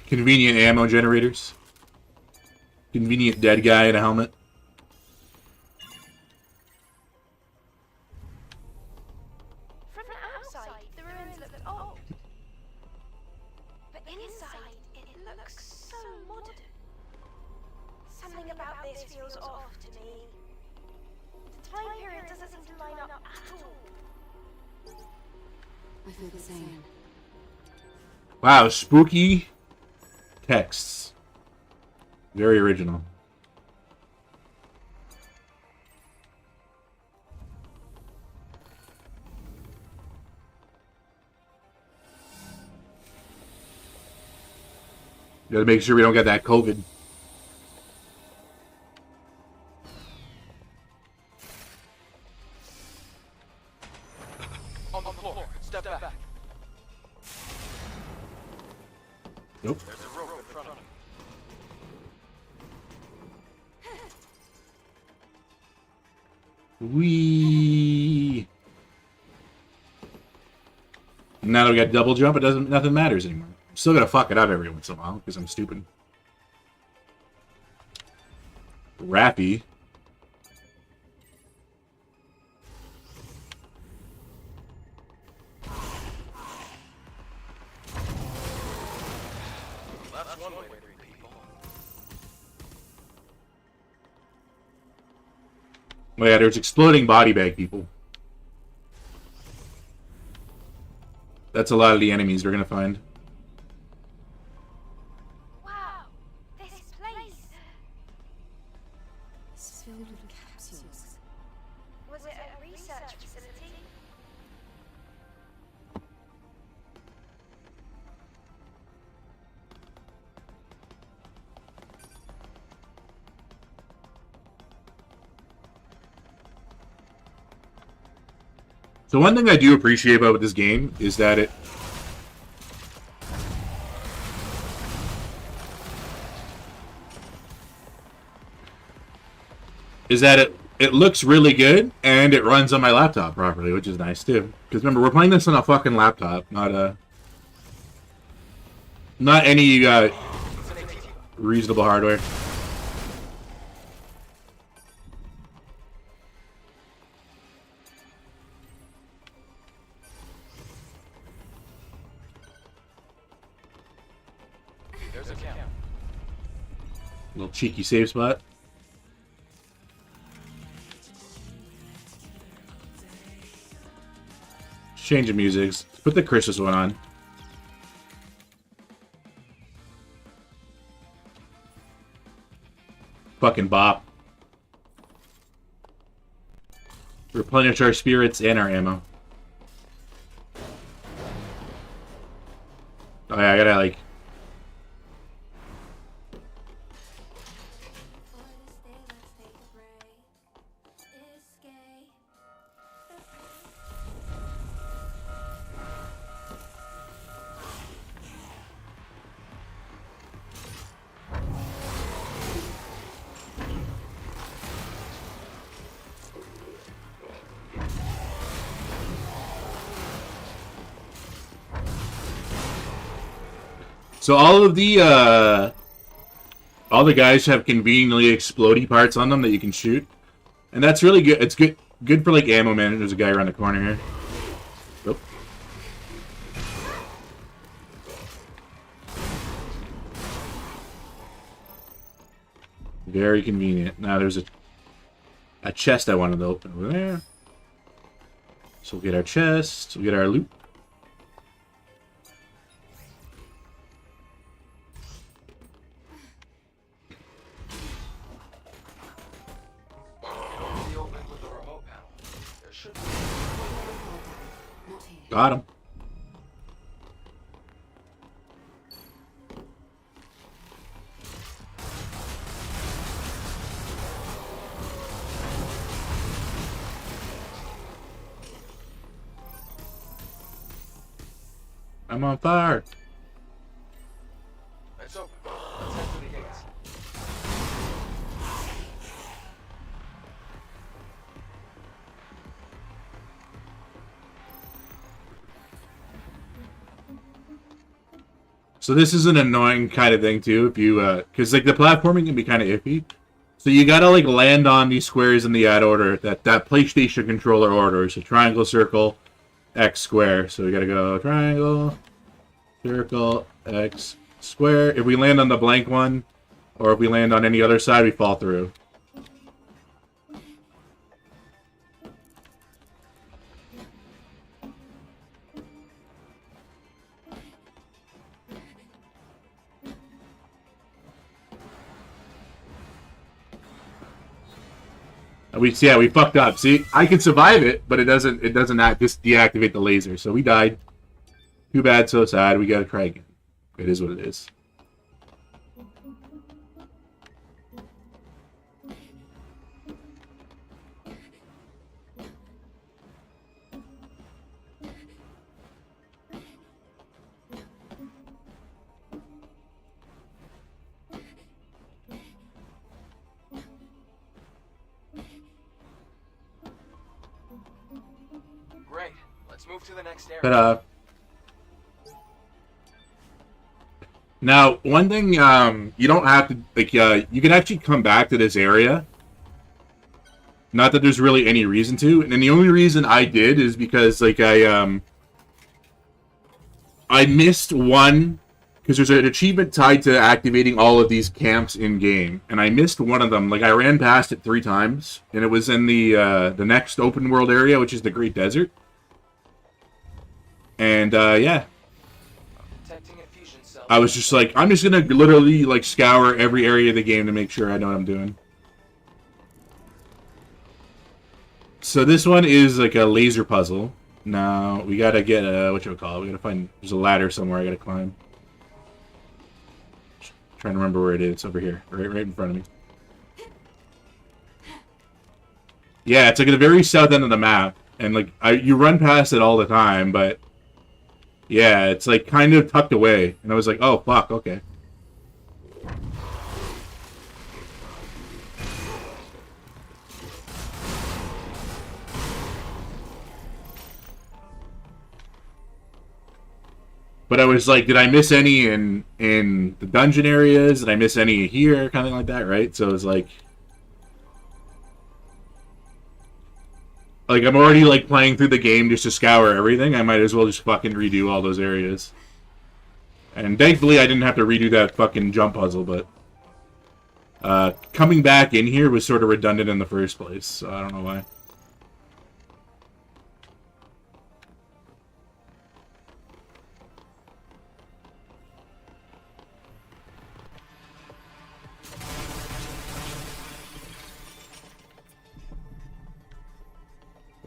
Convenient ammo generators. Convenient dead guy in a helmet. From the outside, the ruins look old. But inside, it looks so modern. Something about this feels off to me. The time period doesn't seem to line up at all. I feel the same. Wow, spooky texts. Very original. Gotta make sure we don't get that COVID. On the floor. Step back. Nope. There's a rope in front of him. Wee. Now that we got double jump, nothing matters anymore. I'm still gonna fuck it up every once in a while because I'm stupid. Rappy. That's one way to treat people. Oh yeah, there's exploding body bag people. That's a lot of the enemies we're gonna find. Wow, this place. It's filled with capsules. Was it a research facility? So one thing I do appreciate about this game is that it looks really good and it runs on my laptop properly, which is nice too. Because remember, we're playing this on a fucking laptop, not any reasonable hardware. There's a camp. Little cheeky save spot. Change the music. Put the Christmas one on. Fucking bop. Replenish our spirits and our ammo. Oh yeah, I gotta like... So all the guys have conveniently explodey parts on them that you can shoot, and that's really good. It's good for like ammo man. There's a guy around the corner here. Nope. Very convenient. Now there's a chest I wanted to open over there. So we'll get our chest. We'll get our loot. Got him. I'm on fire. It's open. Let's head for the gates. So this is an annoying kind of thing too, if you because like the platforming can be kind of iffy. So you gotta like land on these squares in the ad order that PlayStation controller order. So triangle, circle, X, square. So we gotta go triangle, circle, X, square. If we land on the blank one, or if we land on any other side, we fall through. We fucked up. See, I can survive it, but it doesn't just deactivate the laser. So we died. Too bad, so sad. We gotta try again. It is what it is. Great. Let's move to the next area. Ta-da. Now, one thing, you don't have to, like, you can actually come back to this area. Not that there's really any reason to. And then the only reason I did is because, like, I missed one, because there's an achievement tied to activating all of these camps in-game. And I missed one of them. Like, I ran past it 3 times. And it was in the next open world area, which is the Great Desert. And, yeah. I was just like, I'm just gonna literally, like, scour every area of the game to make sure I know what I'm doing. So this one is, like, a laser puzzle. Now, we gotta get, whatchamacallit, we gotta find, there's a ladder somewhere I gotta climb. Trying to remember where it is. It's over here, right in front of me. Yeah, it's like at the very south end of the map. And, like, you run past it all the time, but... yeah, it's like kind of tucked away. And I was like, oh, fuck, okay. But I was like, did I miss any in the dungeon areas? Did I miss any here? Kind of like that, right? So it was like... like, I'm already, like, playing through the game just to scour everything. I might as well just fucking redo all those areas. And thankfully, I didn't have to redo that fucking jump puzzle, but... coming back in here was sort of redundant in the first place, so I don't know why.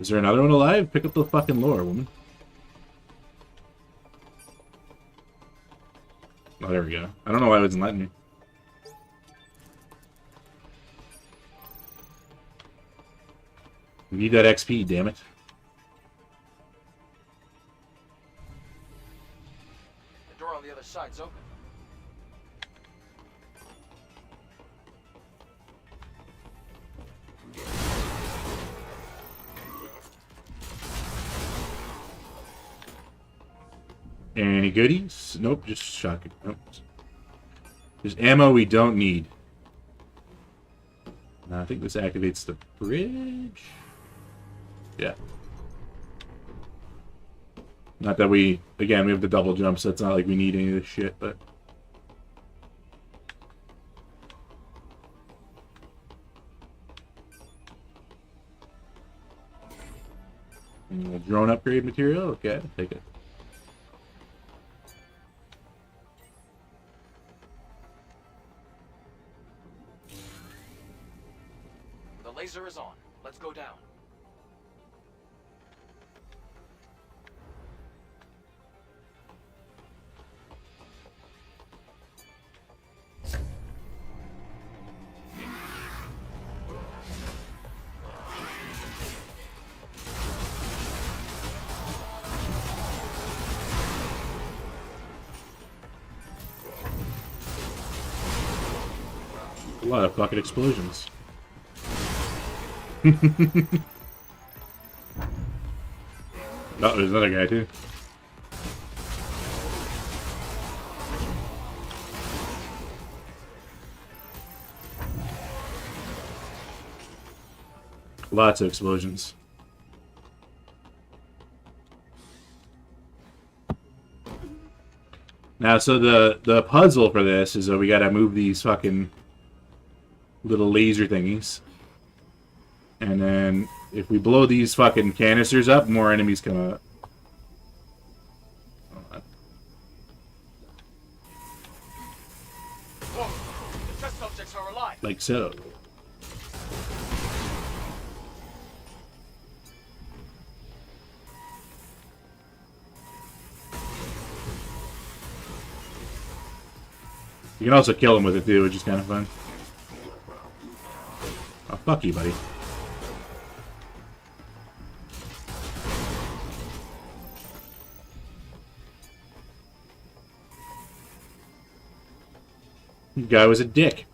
Is there another one alive? Pick up the fucking lore, woman. Oh, there we go. I don't know why it wasn't letting me. We need that XP, damn it. The door on the other side's open. Any goodies? Nope, just shotgun. Nope. There's ammo we don't need. I think this activates the bridge. Yeah. Not that we... again, we have the double jump, so it's not like we need any of this shit, but... drone upgrade material? Okay, I'll take it. The laser is on. Let's go down. A lot of fucking explosions. Oh, there's another guy too. Lots of explosions. Now, so the puzzle for this is that we gotta move these fucking little laser thingies. And then if we blow these fucking canisters up, more enemies come out. Whoa, the test subjects are alive. Like so. You can also kill him with it too, which is kind of fun. Oh, fuck you, buddy. The guy was a dick.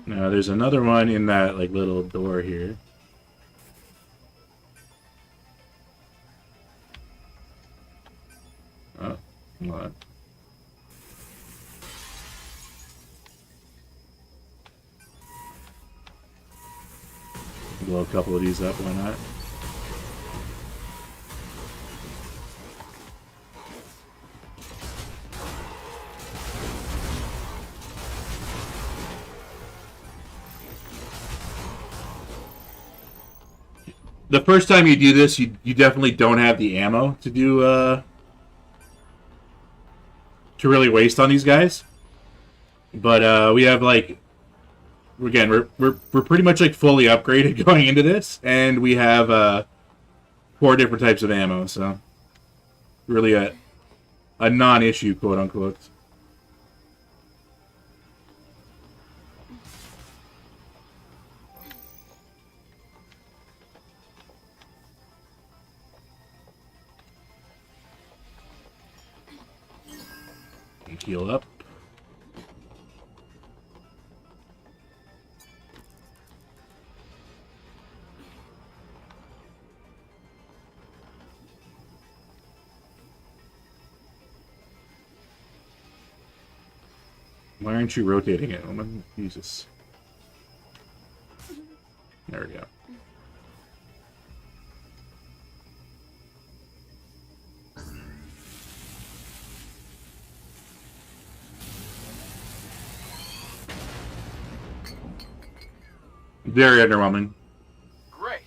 Now there's another one in that like little door here. Oh, what? Blow a couple of these up, why not? The first time you do this, you definitely don't have the ammo to do to really waste on these guys. But we have like, again, we're pretty much like fully upgraded going into this, and we have 4 different types of ammo, so really a non-issue, quote unquote. Heal up. Why aren't you rotating it, woman? Jesus. There we go. Very underwhelming. Great.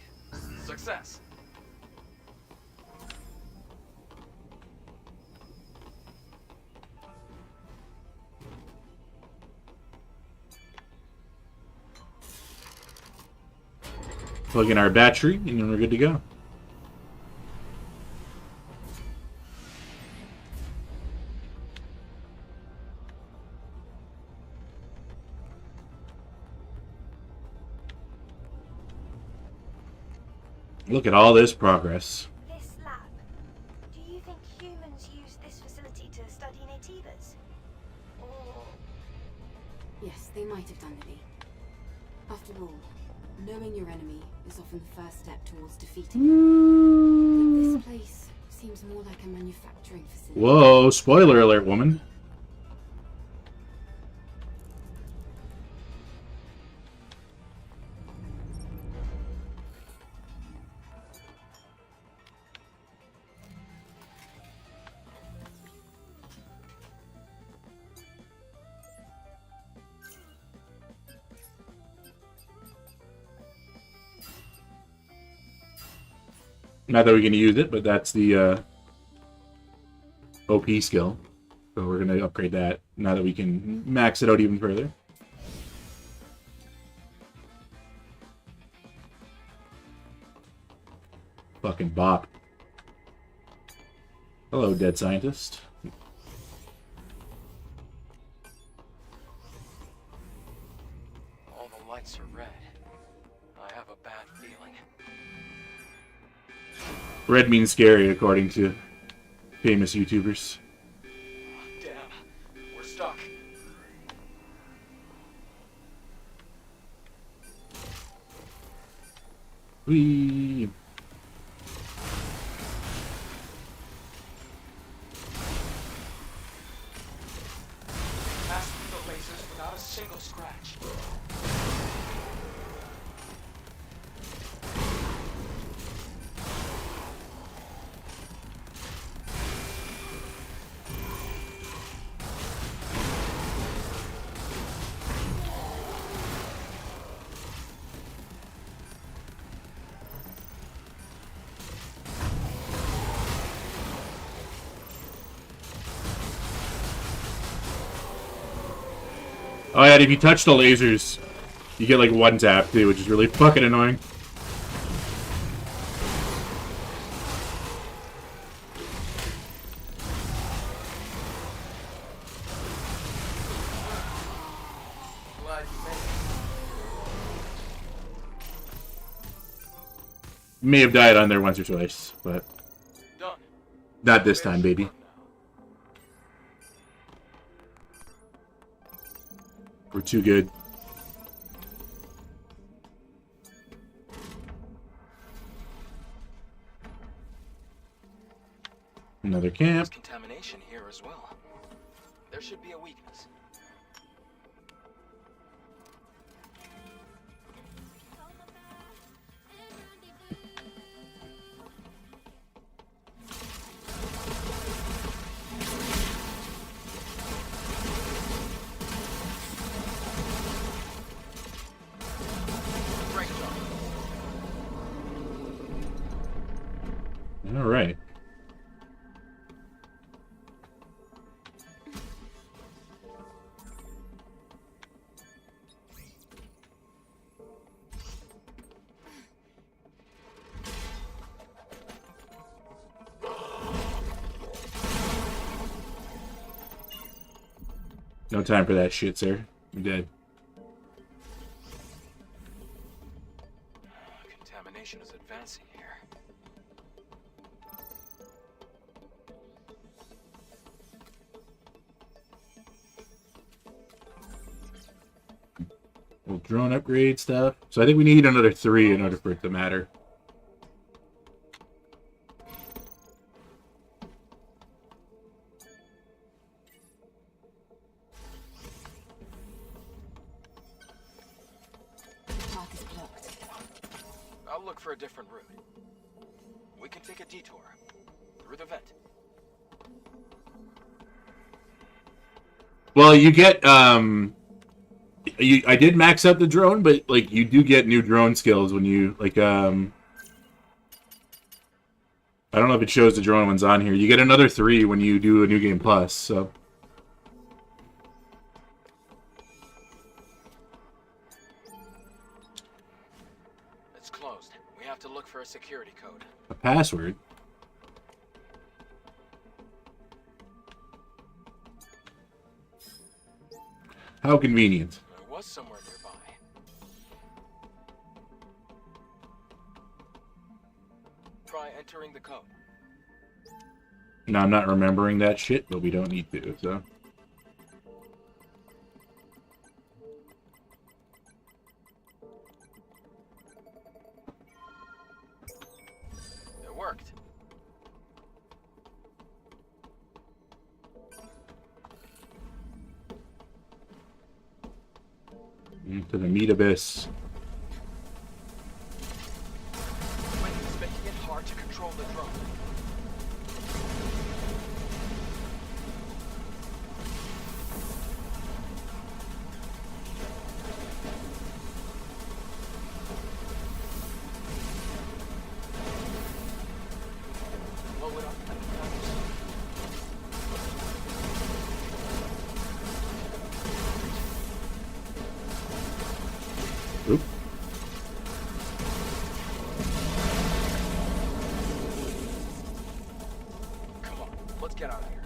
Success. Plug in our battery, and then we're good to go. Look at all this progress. This lab. Do you think humans use this facility to study Nativas? Or... Yes, they might have done, Libby. After all, knowing your enemy is often the first step towards defeating them. But this place seems more like a manufacturing facility. Whoa, spoiler alert, woman. Not that we're going to use it, but that's the OP skill. So we're going to upgrade that now that we can max it out even further. Fucking bop. Hello, dead scientist. All the lights are red. I have a bad feeling. Red means scary, according to famous YouTubers. Damn, we're stuck. Whee! Passed through the lasers without a single scratch. Oh yeah, if you touch the lasers, you get like one tap too, which is really fucking annoying. Glad you made it. May have died on there once or twice, but Done. not this time, baby. We're too good. Another camp. There's contamination here as well. There should be a weakness. Great job. All right. No time for that shit, sir. You're dead. Contamination is advancing here. Little drone upgrade stuff. So I think we need another 3 in order for it to matter. Path is blocked. I'll look for a different route. We can take a detour through the vent. Well, you get I did max out the drone, but like you do get new drone skills when you like I don't know if it shows the drone ones on here. You get another 3 when you do a New Game Plus, so It's closed. We have to look for a security code. a password. How convenient. It was somewhere nearby. Try entering the code. Now I'm not remembering that shit, but we don't need to, so. It worked. Into the meat abyss. Wind is making it hard to control the drone. Blow it up and Oop. Come on, Let's get out of here.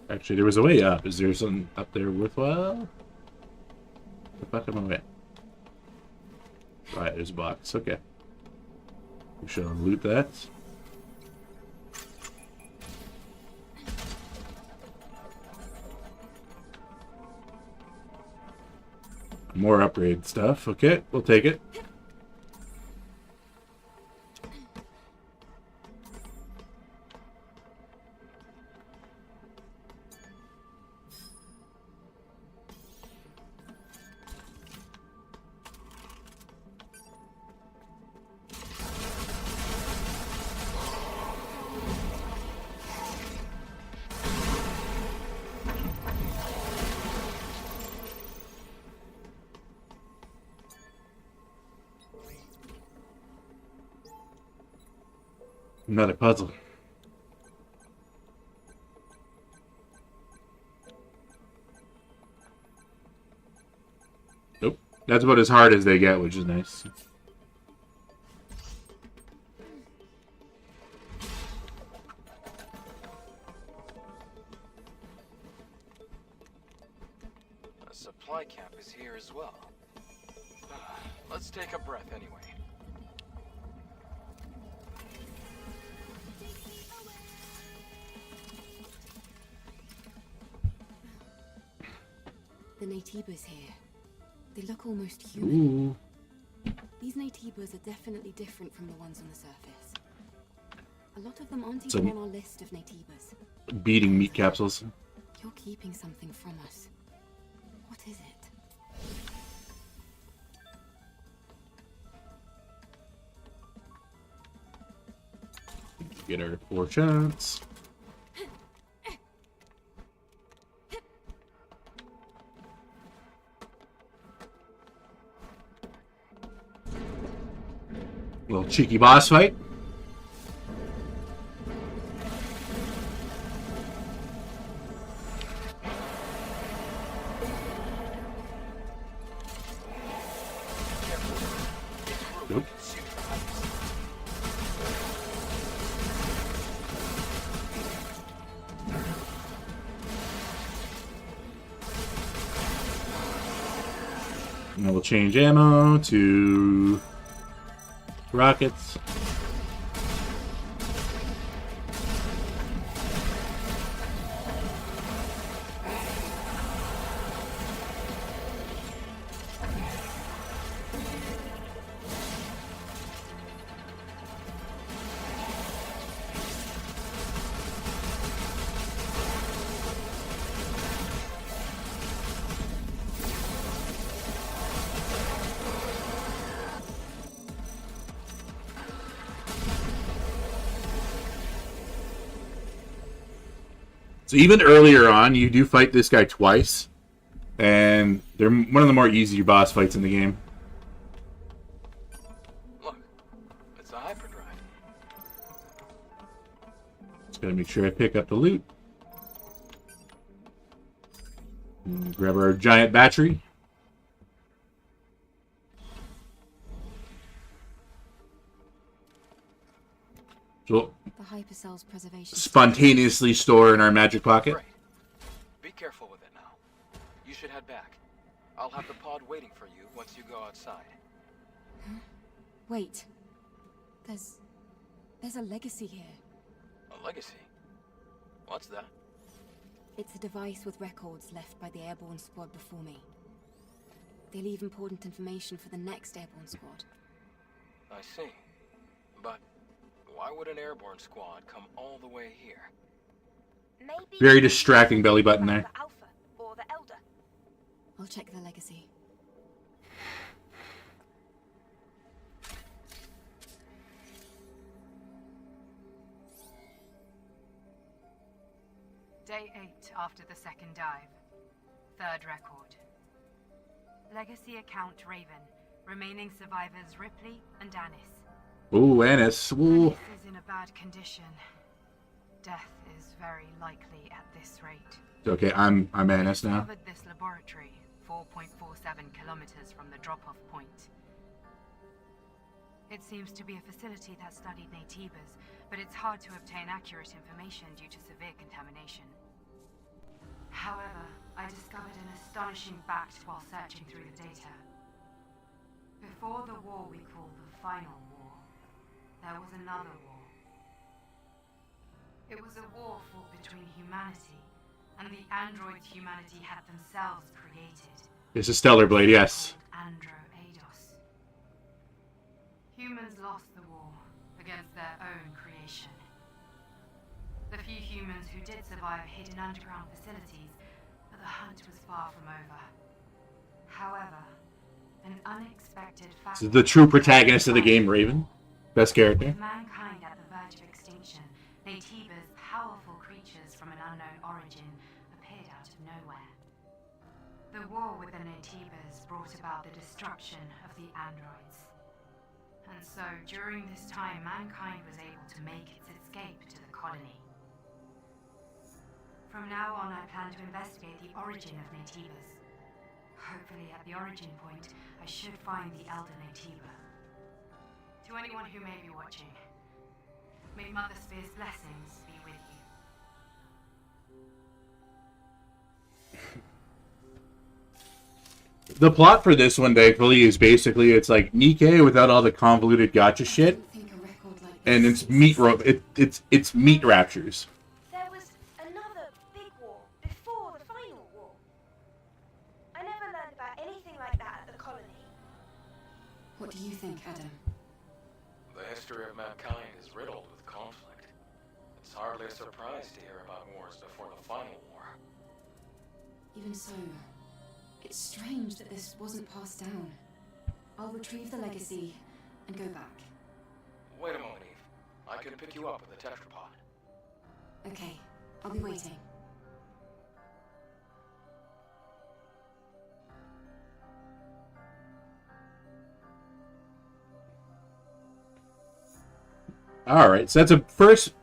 Actually, there was a way up. Is there something up there worthwhile? The fuck am I at? Right, there's a box. Okay. We shall loot that. More upgrade stuff. Okay, we'll take it. Another puzzle. Nope. That's about as hard as they get, which is nice. A supply camp is here as well. Let's take a breath anyway. The Naytibas here. They look almost human. Ooh. These Naytibas are definitely different from the ones on the surface. A lot of them aren't So- even on our list of Naytibas. Beating meat capsules. You're keeping something from us. What is it? Get our 4 shots. Little cheeky boss fight. Nope. Now we'll change ammo to rockets. So even earlier on, you do fight this guy twice, and they're one of the more easier boss fights in the game. Look, it's a hyperdrive. Just gotta make sure I pick up the loot. Grab our giant battery. So The hypercell's preservation. spontaneously store in our magic pocket. Great. Be careful with it now. You should head back. I'll have the pod waiting for you once you go outside. Huh? Wait. There's a legacy here. A legacy? What's that? It's a device with records left by the airborne squad before me. They leave important information for the next airborne squad. I see. But why would an airborne squad come all the way here? Maybe Very distracting belly button there. the Alpha or the Elder. I'll check the legacy. Day 8 after the second dive. Third record. Legacy account Raven. Remaining survivors Ripley and Anis. Ooh, Anis. Ooh. Anis is in a bad condition. Death is very likely at this rate. Okay, I'm Anis now. Discovered this laboratory 4.47 kilometers from the drop-off point. It seems to be a facility that studied Naytibas, but it's hard to obtain accurate information due to severe contamination. However, I discovered an astonishing fact while searching through the data. Before the war we call the Final War, there was another war. It was a war fought between humanity and the androids humanity had themselves created. This is Stellar Blade, yes. Andro-Eidos. Humans lost the war against their own creation. The few humans who did survive hid in underground facilities, but the hunt was far from over. However, an unexpected fact... This is the true protagonist of the game, Raven. Best character. With mankind at the verge of extinction, Naytibas, powerful creatures from an unknown origin, appeared out of nowhere. The war with the Naytibas brought about the destruction of the androids. And so, during this time, mankind was able to make its escape to the colony. From now on, I plan to investigate the origin of Naytibas. Hopefully, at the origin point, I should find the Elder Naytiba. To anyone who may be watching, may Mother Sphere's blessings be with you. The plot for this one, thankfully, is basically it's like Nikke without all the convoluted gotcha shit, and it's it's meat raptures. There was another big war before the final war. I never learned about anything like that at the colony. What do you think, Adam? The history of mankind is riddled with conflict. It's hardly a surprise to hear about wars before the final war. Even so, it's strange that this wasn't passed down. I'll retrieve the legacy and go back. Wait a moment, Eve. I can pick you up with a tetrapod. Okay, I'll be waiting. Alright, so that's a first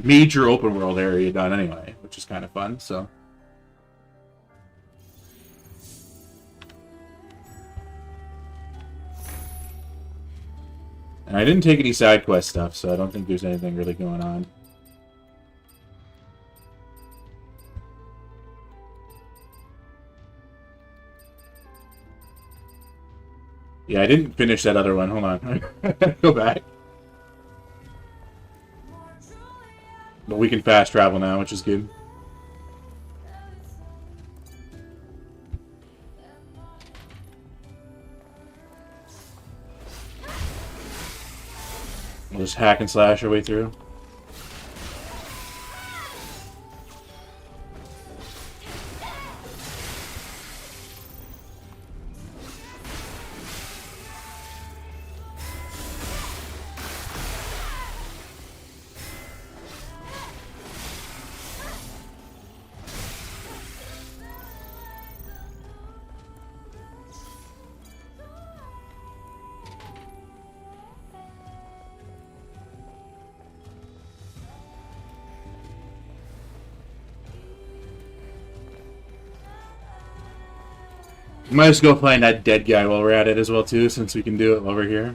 major open world area done anyway, which is kind of fun, so. And I didn't take any side quest stuff, so I don't think there's anything really going on. Yeah, I didn't finish that other one. Hold on. Go back. But we can fast travel now, which is good. We'll just hack and slash our way through. Might just go find that dead guy while we're at it as well too, since we can do it while we're here.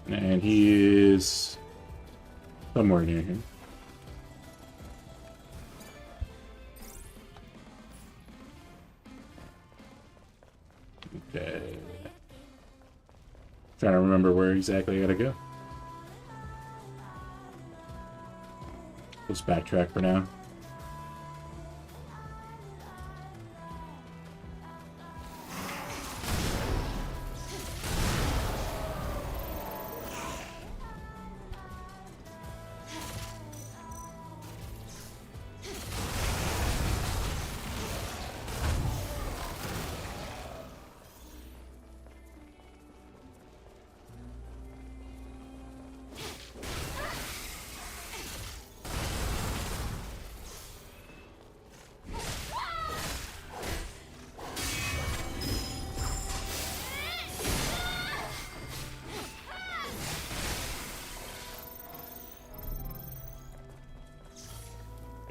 And he is somewhere near here. Okay. Trying to remember where exactly I gotta go. Let's backtrack for now.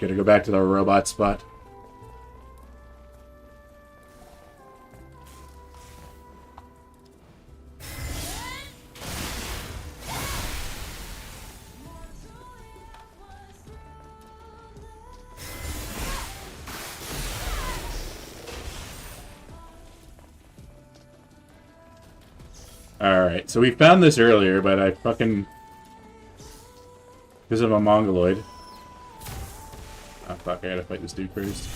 Gotta go back to the robot spot. Alright, so we found this earlier, but I fucking... Because I'm a mongoloid. Oh fuck, I gotta fight this dude first.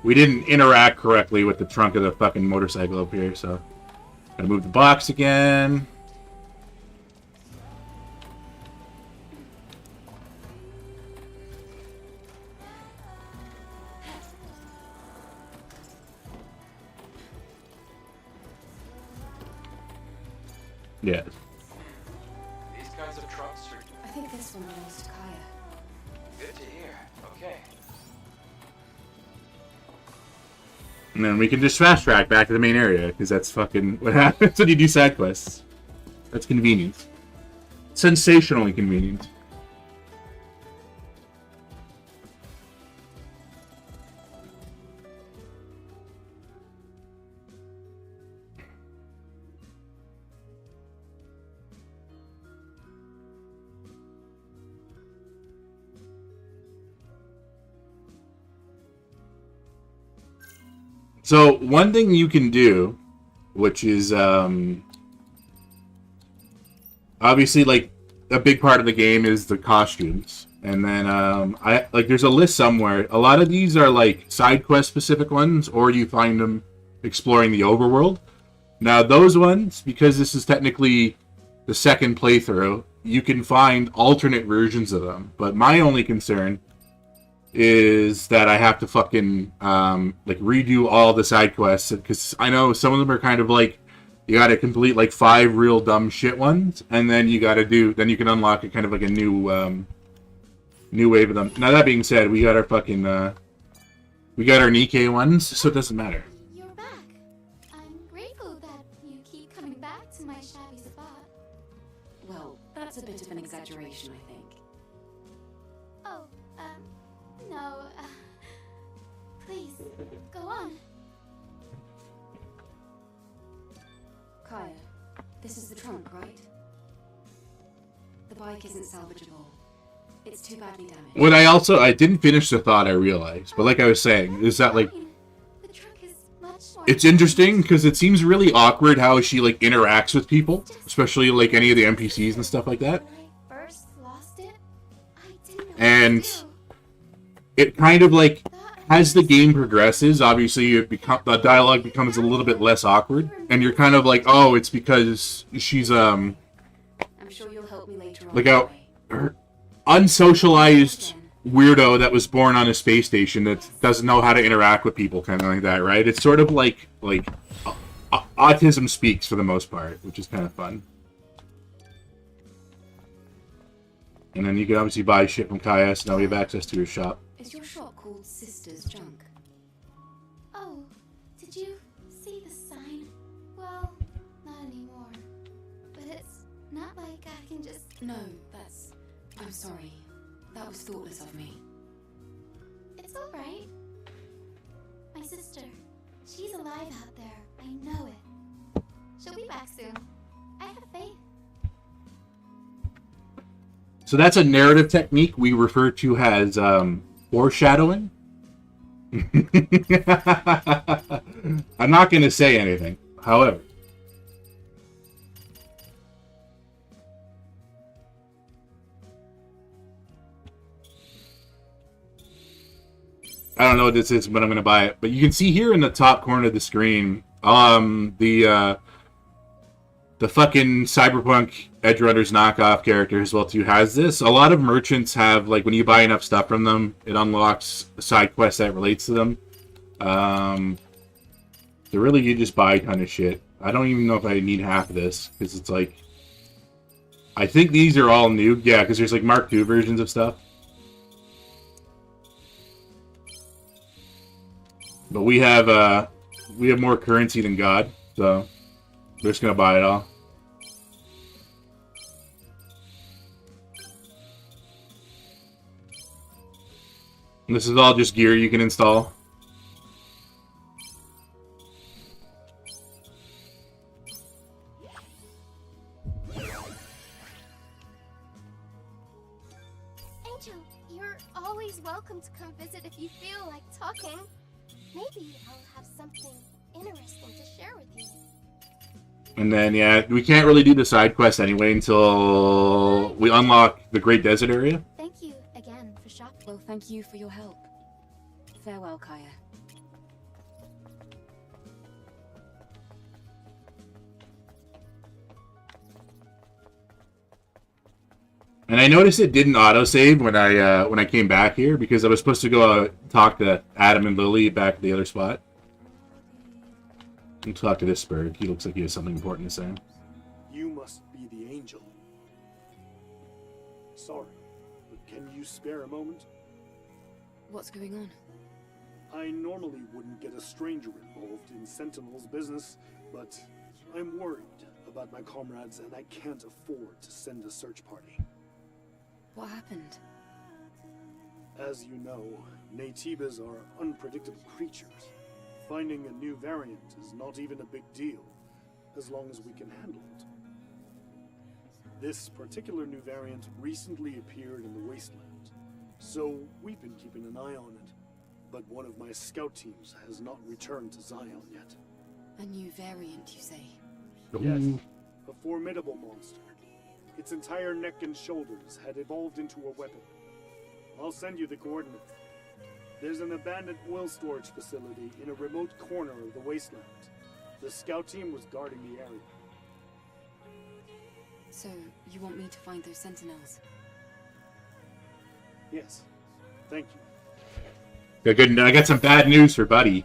We didn't interact correctly with the trunk of the fucking motorcycle up here, so... Gotta move the box again. Yeah. These kinds of trucks are... I think this one belongs to Kaya. Good to hear. Okay. And then we can just fast track back to the main area, because that's fucking what happens when you do side quests. That's convenient. Sensationally convenient. So, one thing you can do, which is, obviously, like, a big part of the game is the costumes. And then, there's a list somewhere. A lot of these are, like, side quest specific ones, or you find them exploring the overworld. Now, those ones, because this is technically the second playthrough, you can find alternate versions of them. But my only concern is that I have to fucking, redo all the side quests, because I know some of them are kind of like, you gotta complete, like, 5 real dumb shit ones, and then you gotta do, then you can unlock a kind of, like, a new, new wave of them. Now, that being said, we got our fucking, we got our Nikkei ones, so it doesn't matter. You're back. I'm grateful that you keep coming back to my shabby spot. Well, that's a bit of an exaggeration, I think. Oh, no, please, go on. Kaya, this is the trunk, right? The bike isn't salvageable. It's too badly damaged. What I didn't finish the thought, I realized, but like I was saying, is that, like, it's interesting, because it seems really awkward how she, like, interacts with people, especially, like, any of the NPCs and stuff like that. And it kind of, like, as the game progresses, obviously the dialogue becomes a little bit less awkward, and you're kind of like, oh, it's because she's I'm sure you'll help me later on. like a unsocialized weirdo that was born on a space station that doesn't know how to interact with people, kind of like that, right? It's sort of like autism speaks for the most part, which is kind of fun. And then you can obviously buy shit from Kaya, so now we have access to her shop. Is your shop called Sister's Junk? Oh, did you see the sign? Well, not anymore. But it's not like I can just... No, that's... I'm sorry. That was thoughtless of me. It's alright. My sister, she's alive out there. I know it. She'll be back soon. I have faith. So that's a narrative technique we refer to as foreshadowing. I'm not going to say anything, however. I don't know what this is, but I'm going to buy it. But you can see here in the top corner of the screen, the fucking Cyberpunk Edgerunners knockoff character as well too has this. A lot of merchants have, like, when you buy enough stuff from them, it unlocks a side quest that relates to them. So really, you just buy a ton of shit. I don't even know if I need half of this, because it's like... I think these are all new. Yeah, because there's like Mark II versions of stuff. But we have more currency than God, so we're just gonna buy it all. And this is all just gear you can install. Angel, you're always welcome to come visit if you feel like talking. Maybe I'll have something interesting to share with you. And then, yeah, we can't really do the side quest anyway until we unlock the Great Desert area. Thank you again for shopping. Well, thank you for your help. Farewell, Kaya. And I noticed it didn't autosave when I came back here because I was supposed to go talk to Adam and Lily back at the other spot. And talk to this bird. He looks like he has something important to say. You must be the angel. Sorry, but can you spare a moment? What's going on? I normally wouldn't get a stranger involved in Sentinel's business, but I'm worried about my comrades and I can't afford to send a search party. What happened? As you know, Naytibas are unpredictable creatures. Finding a new variant is not even a big deal, as long as we can handle it. This particular new variant recently appeared in the Wasteland, so we've been keeping an eye on it. But one of my scout teams has not returned to Zion yet. A new variant, you say? Yes, a formidable monster. Its entire neck and shoulders had evolved into a weapon. I'll send you the coordinates. There's an abandoned oil storage facility in a remote corner of the wasteland. The scout team was guarding the area. So, you want me to find those sentinels? Yes. Thank you. Good. I got some bad news for Buddy.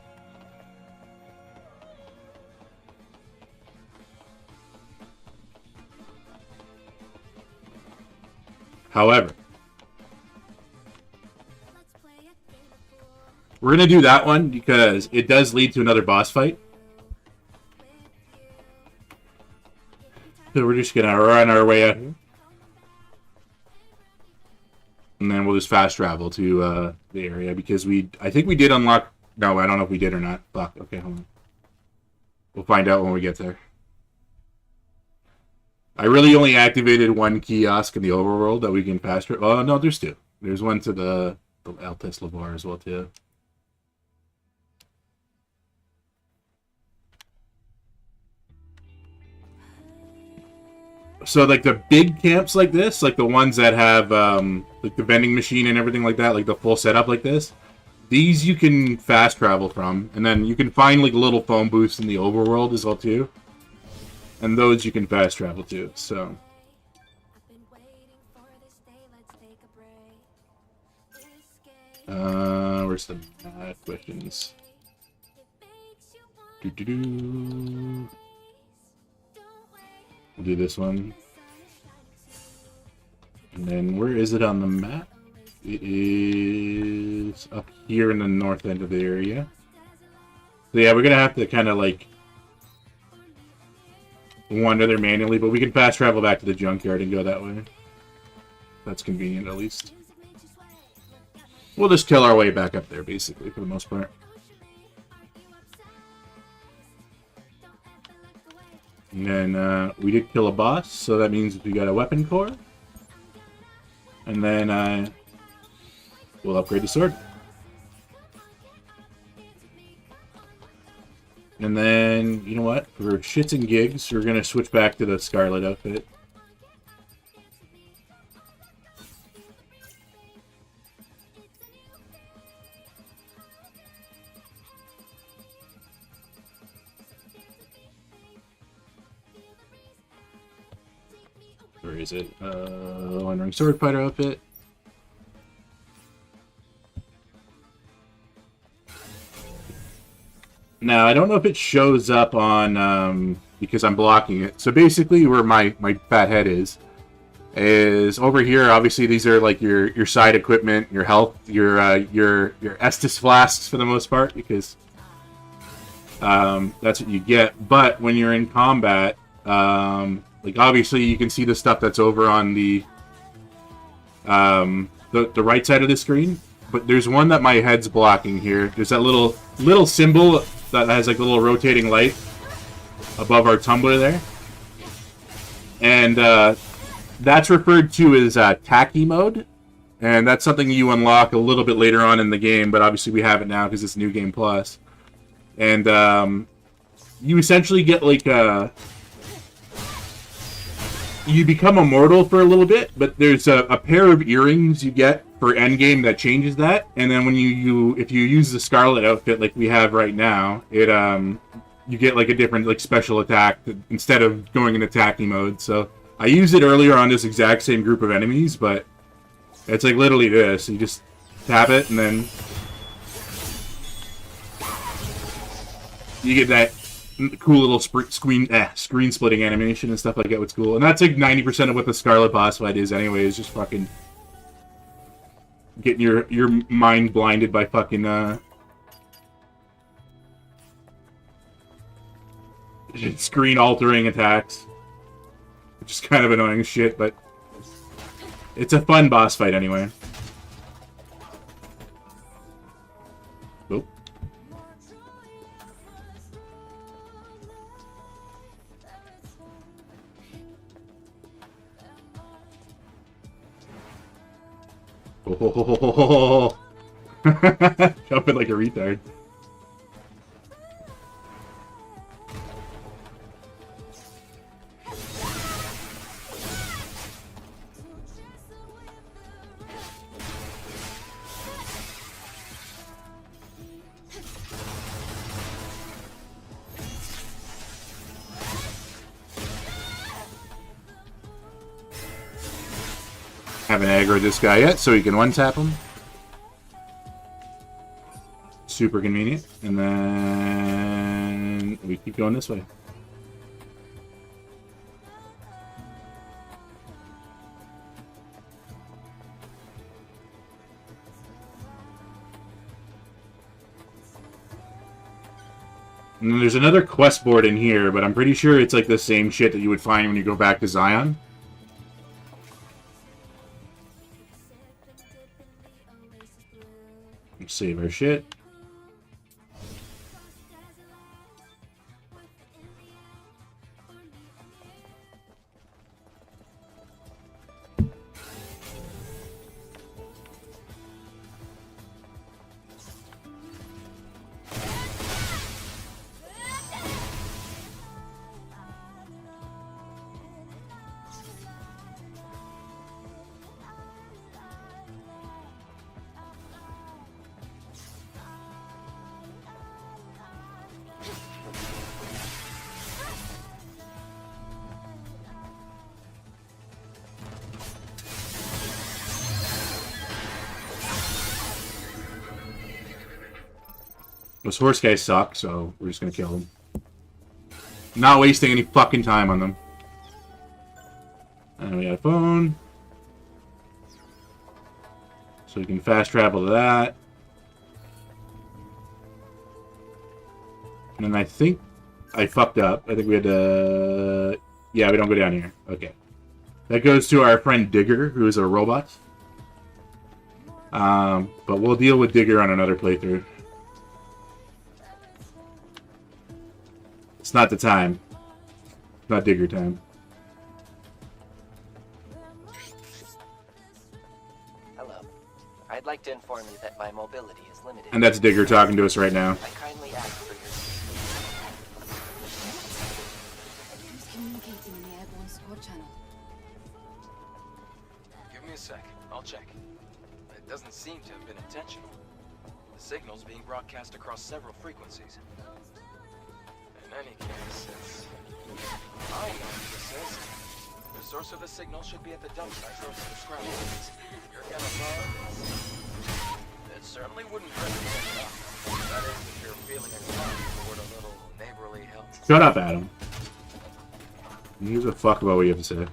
However, we're going to do that one because it does lead to another boss fight. So we're just going to run our way out here. And then we'll just fast travel to the area because I think we did unlock... No, I don't know if we did or not. Fuck. Okay, hold on. We'll find out when we get there. I really only activated one kiosk in the overworld that we can fast travel. Oh, no, there's two. There's one to the Altus Lavar as well, too. So, like, the big camps like this, like the ones that have, like, the vending machine and everything like that, like the full setup like this, these you can fast travel from. And then you can find, like, little phone booths in the overworld as well, too. And those you can fast travel to, so... where's the questions? We'll do this one. And then where is it on the map? It is up here in the north end of the area. So yeah, we're gonna have to kind of like wander there manually, but we can fast travel back to the junkyard and go that way. That's convenient at least. We'll just kill our way back up there basically for the most part. And then we did kill a boss, so that means we got a weapon core. And then we'll upgrade the sword. And then, you know what? For shits and gigs, we're going to switch back to the Scarlet outfit. Where is it? Wandering Sword Fighter outfit. Now, I don't know if it shows up on, because I'm blocking it. So basically, where my fat head is, is over here. Obviously, these are like your side equipment, your health, your Estus flasks for the most part, because that's what you get. But when you're in combat, like obviously you can see the stuff that's over on the right side of the screen. But there's one that my head's blocking here. There's that little symbol that has like a little rotating light above our tumbler there, and that's referred to as tacky mode, and that's something you unlock a little bit later on in the game. But obviously we have it now because it's New Game Plus, and you essentially get like you become immortal for a little bit, but there's a pair of earrings you get for endgame that changes that, and then when if you use the Scarlet outfit like we have right now, it you get like a different like special attack instead of going in attacking mode. So I used it earlier on this exact same group of enemies, but it's like literally this. You just tap it and then you get that cool little screen splitting animation and stuff like that. What's cool, and that's like 90% of what the Scarlet boss fight is anyway. Is just fucking getting your mind blinded by fucking screen altering attacks, which is kind of annoying as shit, but it's a fun boss fight anyway. Oop. Oh. Jumping like a retard. Haven't aggroed this guy yet, so you can one-tap him. Super convenient. And then we keep going this way. And then there's another quest board in here, but I'm pretty sure it's like the same shit that you would find when you go back to Zion. Save our shit. Those horse guys suck, so we're just gonna kill them. Not wasting any fucking time on them. And we got a phone. So we can fast travel to that. And then I think I fucked up. I think we had to... Yeah, we don't go down here. Okay. That goes to our friend Digger, who is a robot. But we'll deal with Digger on another playthrough. It's not the time. It's not Digger time. Hello. I'd like to inform you that my mobility is limited. And that's Digger talking to us right now. I kindly ask for your... Who's communicating in the airborne squad channel? Give me a sec. I'll check. It doesn't seem to have been intentional. The signal's being broadcast across several frequencies. In any case, it's... I know what this is. The source of the signal should be at the dump site close to the Scarlet. You're gonna love this. It certainly wouldn't hurt to pick it up. That is, if you're feeling inclined toward a little neighborly help. Shut up, Adam. Who gives a fuck about what you have to say?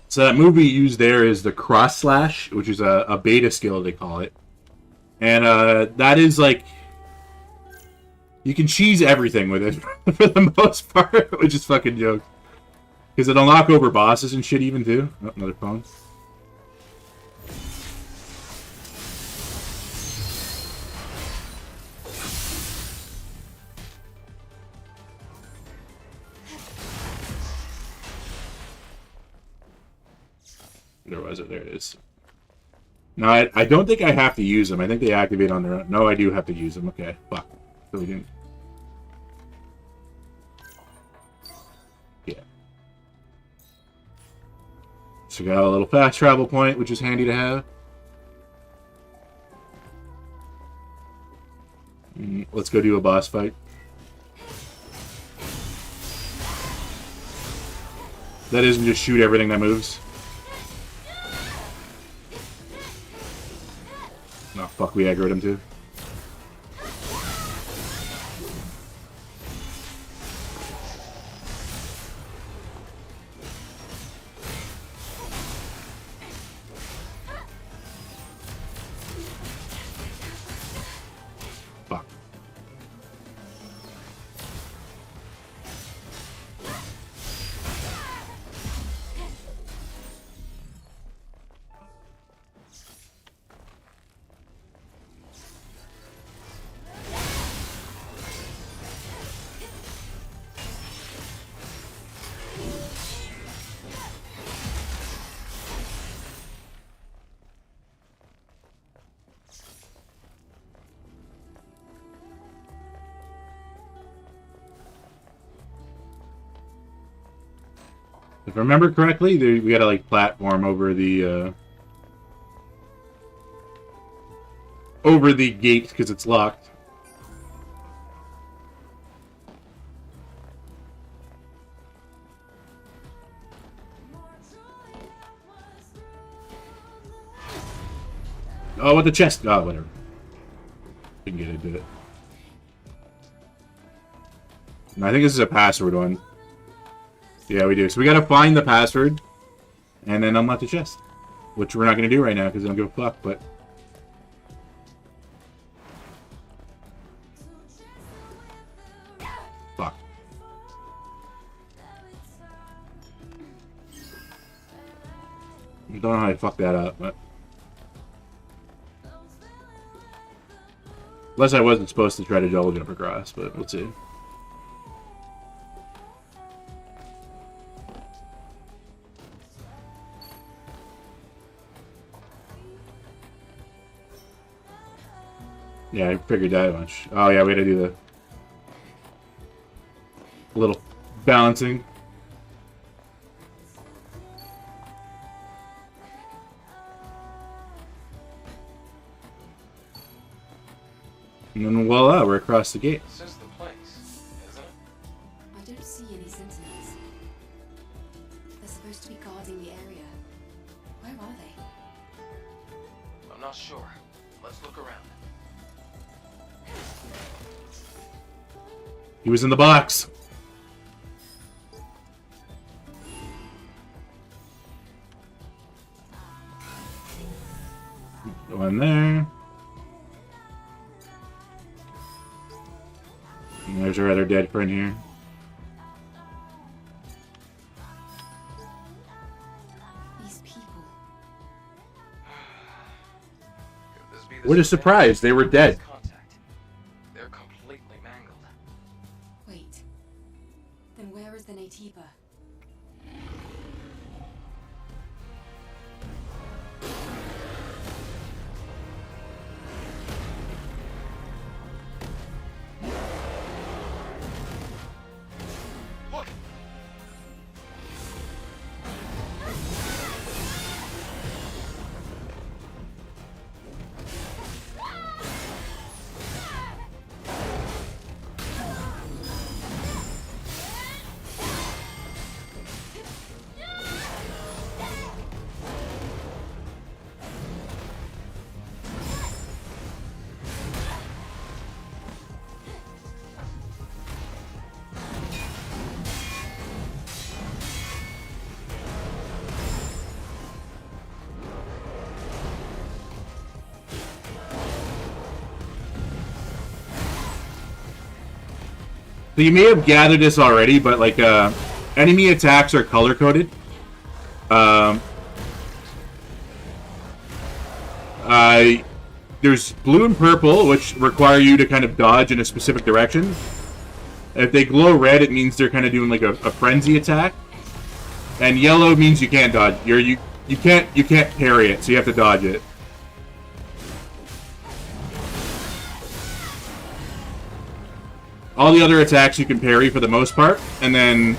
So that move we use there is the cross slash, which is a beta skill, they call it. And that is like... You can cheese everything with it, for the most part, which is fucking jokes. Because it'll knock over bosses and shit even, too. Oh, another phone. Where was it? There it is. No, I don't think I have to use them. I think they activate on their own. No, I do have to use them. Okay, fuck. So we didn't. Yeah. So we got a little fast travel point, which is handy to have. Let's go do a boss fight. That isn't just shoot everything that moves. Oh, fuck, we aggroed him too. Fuck. If I remember correctly, we gotta like platform over the gate because it's locked. Oh, with the chest. Oh, whatever. We can get into it. And I think this is a password one. Yeah, we do. So we gotta find the password and then unlock the chest. Which we're not gonna do right now because I don't give a fuck, but... Fuck. I don't know how I fucked that up, but... Unless I wasn't supposed to try to double jump across, but we'll see. Yeah, I figured that much. Oh yeah, we had to do the little balancing. And then voila, we're across the gate. This is the place, isn't it? I don't see any sentinels. They're supposed to be guarding the area. Where are they? I'm not sure. Let's look around. He was in the box. Go in there. And there's our other dead friend here. These people. What a surprise! They were dead. They're completely mangled. Wait. Then where is the Natiba? Look! So you may have gathered this already, but like enemy attacks are color coded. There's blue and purple, which require you to kind of dodge in a specific direction. If they glow red, it means they're kind of doing like a frenzy attack. And yellow means you can't dodge. You can't parry it, so you have to dodge it. All the other attacks you can parry for the most part, and then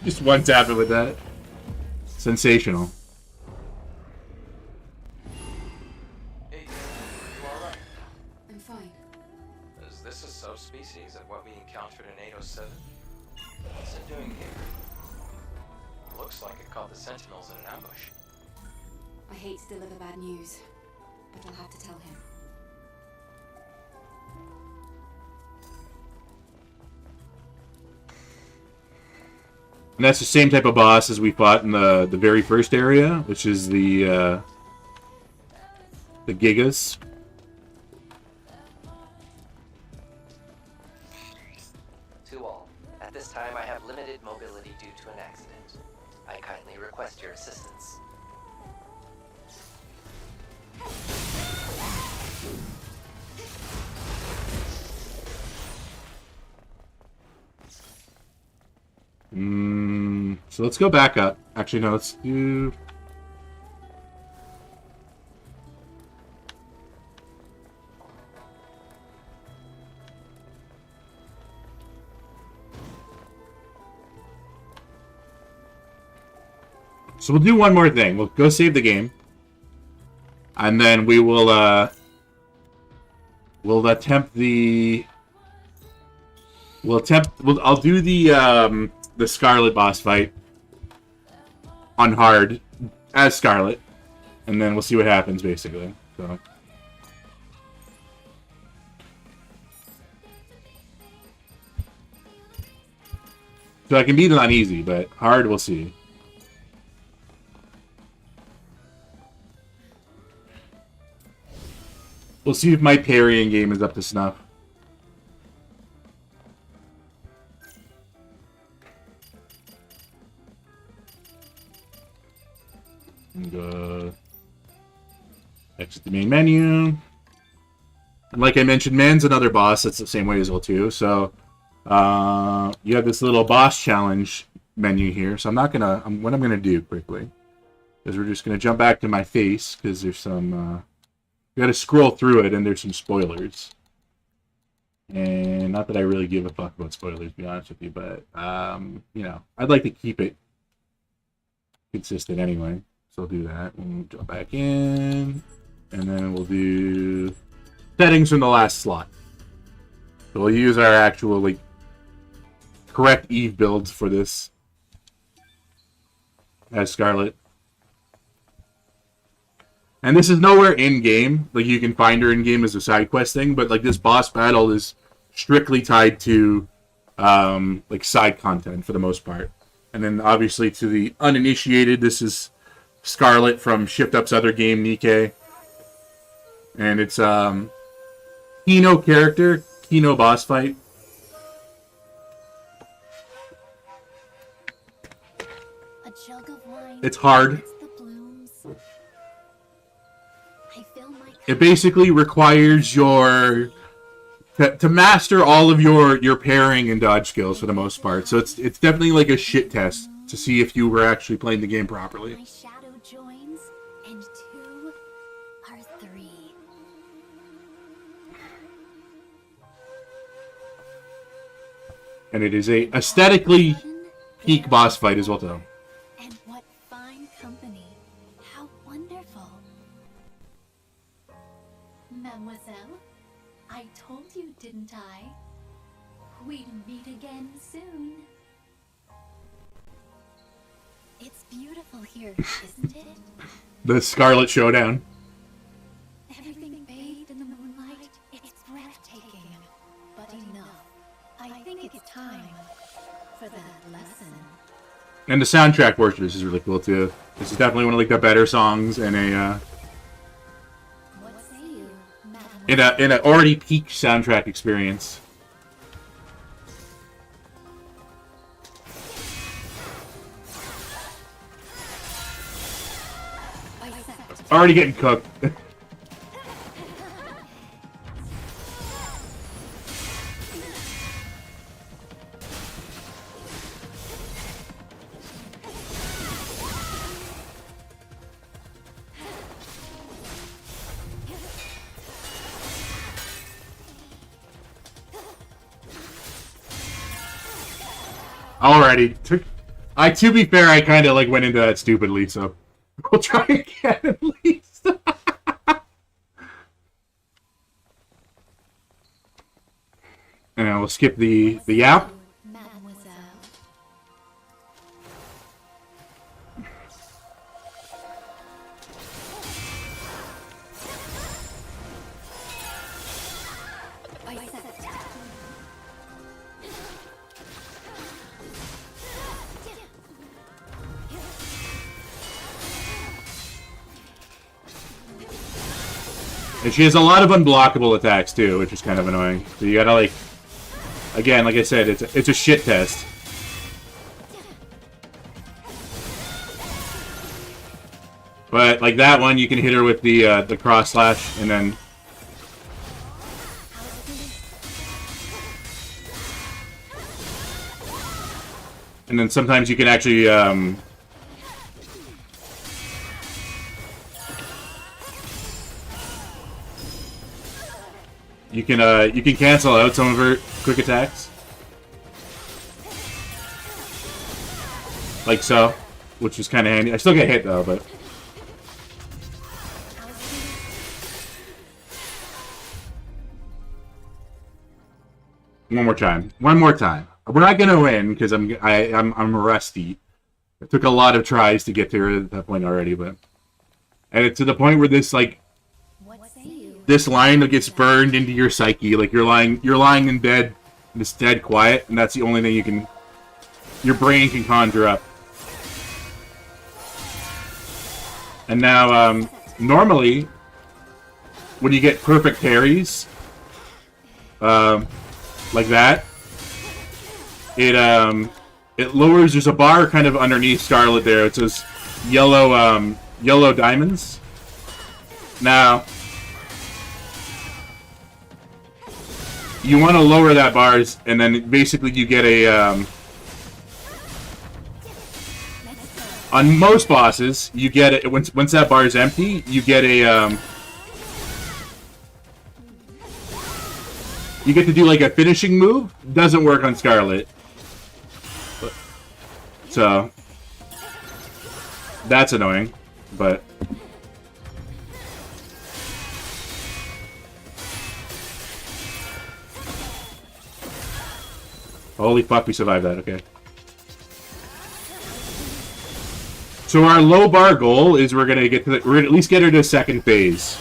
just one tap it with that. Sensational. Hey, you alright? I'm fine. Is this a subspecies of what we encountered in 807? What's it doing here? Looks like it caught the Sentinels in an ambush. I hate to deliver bad news, but I'll have to tell him. And that's the same type of boss as we fought in the very first area, which is the Gigas. To all, at this time I have limited mobility due to an accident. I kindly request your assistance. So let's go back up. Actually, no, let's do... So we'll do one more thing. We'll go save the game. And then we will, we'll attempt the... I'll do the Scarlet boss fight on hard as Scarlet, and then we'll see what happens, basically. So I can beat it on easy, but hard, we'll see. We'll see if my parrying game is up to snuff. And, exit the main menu. And like I mentioned, Man's another boss that's the same way as well too. So you have this little boss challenge menu here. So what I'm gonna do quickly is we're just gonna jump back to my face because there's some you gotta scroll through it and there's some spoilers. And not that I really give a fuck about spoilers, to be honest with you, but you know, I'd like to keep it consistent anyway. So I'll do that. We'll jump back in. And then we'll do settings from the last slot. So we'll use our actual, like, correct Eve builds for this as Scarlet. And this is nowhere in-game. Like, you can find her in-game as a side quest thing, but, like, this boss battle is strictly tied to, like, side content for the most part. And then, obviously, to the uninitiated, this is Scarlet from Shift Up's other game, Nikke. And it's Kino character, Kino boss fight. A jug of wine. It's hard. The blooms. I fill my cup. It basically requires your to master all of your parrying and dodge skills for the most part. So it's definitely like a shit test to see if you were actually playing the game properly. My shadow joins, and two are three. And it is a aesthetically peak boss fight as well, though. And what fine company. How wonderful. Mademoiselle, I told you, didn't I? We'd meet again soon. It's beautiful here, isn't it? The Scarlet Showdown. Everything bathed in the moonlight. It's breathtaking. But enough. I think it's time for that lesson. And the soundtrack for this is really cool too. This is definitely one of like the better songs in a in a already peak soundtrack experience. Already getting cooked. Already. To be fair, I kind of like went into that stupidly, so we'll try again at least. And we'll skip the yap. And she has a lot of unblockable attacks too, which is kind of annoying. So you gotta like, again, like I said, it's a shit test. But like that one, you can hit her with the cross slash, and then sometimes you can actually you can cancel out some of her quick attacks, like so, which is kind of handy. I still get hit though, but one more time. We're not gonna win because I'm rusty. It took a lot of tries to get to that point already, but and it's to the point where this like. This line that gets burned into your psyche, like you're lying in bed, and it's dead quiet, and that's the only thing your brain can conjure up. And now, normally, when you get perfect parries, like that, it lowers. There's a bar kind of underneath Scarlet there. It says yellow diamonds. Now. You want to lower that bars, and then basically you get a, on most bosses, you get it, once that bar is empty, you get a, you get to do like a finishing move. Doesn't work on Scarlet. So, that's annoying, but... Holy fuck, we survived that, okay. So our low bar goal is we're gonna at least get her to second phase.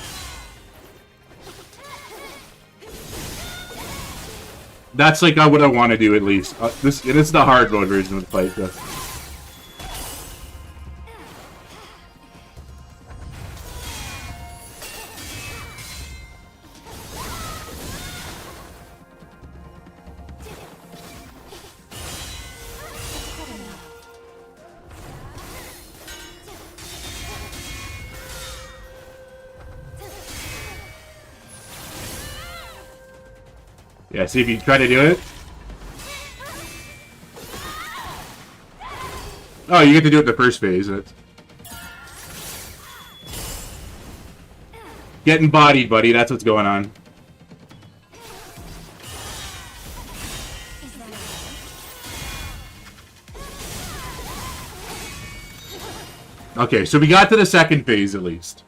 That's like what I want to do at least. This is the hard mode version of the fight, though. Yeah, see if you try to do it. Oh, you get to do it the first phase. Getting bodied, buddy. That's what's going on. Okay, so we got to the second phase at least.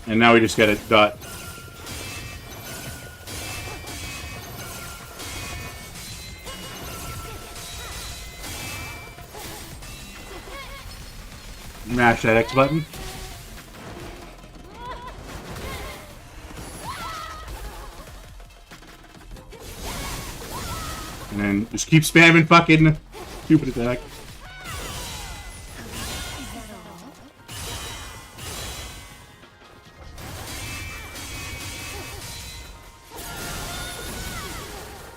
And now we just get a dot. Mash that X button. And then just keep spamming fucking stupid attack.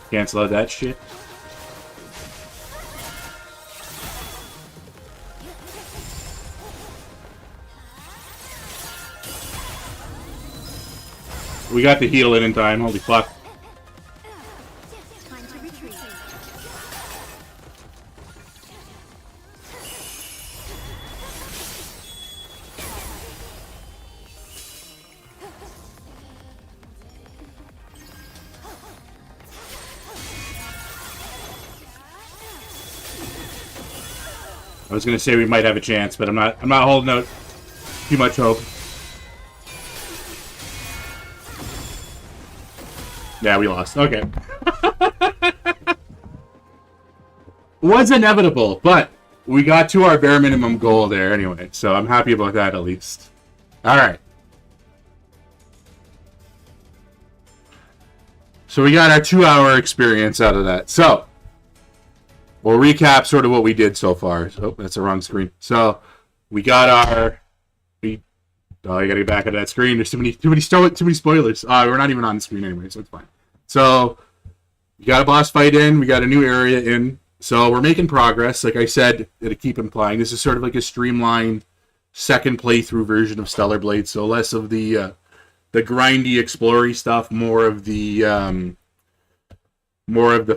Cancel out that shit. We got the heal in time. Holy fuck. Time to retreat. I was gonna say we might have a chance, but I'm not holding out too much hope. Yeah, we lost. Okay. Was inevitable, but we got to our bare minimum goal there anyway, so I'm happy about that at least. Alright. So we got our 2-hour experience out of that. So, we'll recap sort of what we did so far. Oh, that's the wrong screen. So, we got our... Oh, I gotta get back into that screen. There's too many spoilers. We're not even on the screen anyway, so it's fine. So, we got a boss fight in. We got a new area in. So, we're making progress. Like I said, to keep implying, this is sort of like a streamlined second playthrough version of Stellar Blade. So, less of the grindy, explory stuff, more of the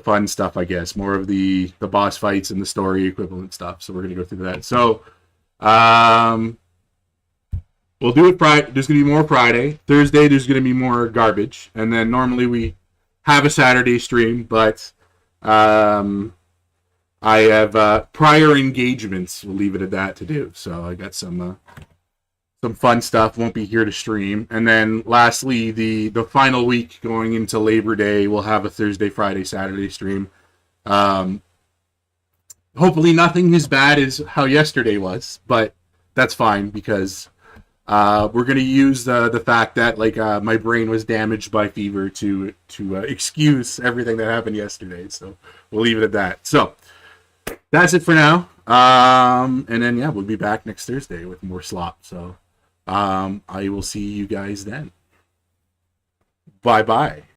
fun stuff, I guess. More of the boss fights and the story equivalent stuff. So, we're gonna go through that. So, we'll do it Friday. There's going to be more Friday. Thursday, there's going to be more garbage. And then normally we have a Saturday stream, but I have prior engagements, we'll leave it at that, to do. So I got some fun stuff. Won't be here to stream. And then lastly, the final week going into Labor Day, we'll have a Thursday, Friday, Saturday stream. Hopefully nothing as bad as how yesterday was, but that's fine because... we're going to use the fact that my brain was damaged by fever to excuse everything that happened yesterday. So we'll leave it at that. So that's it for now. And then, yeah, we'll be back next Thursday with more slop. So I will see you guys then. Bye-bye.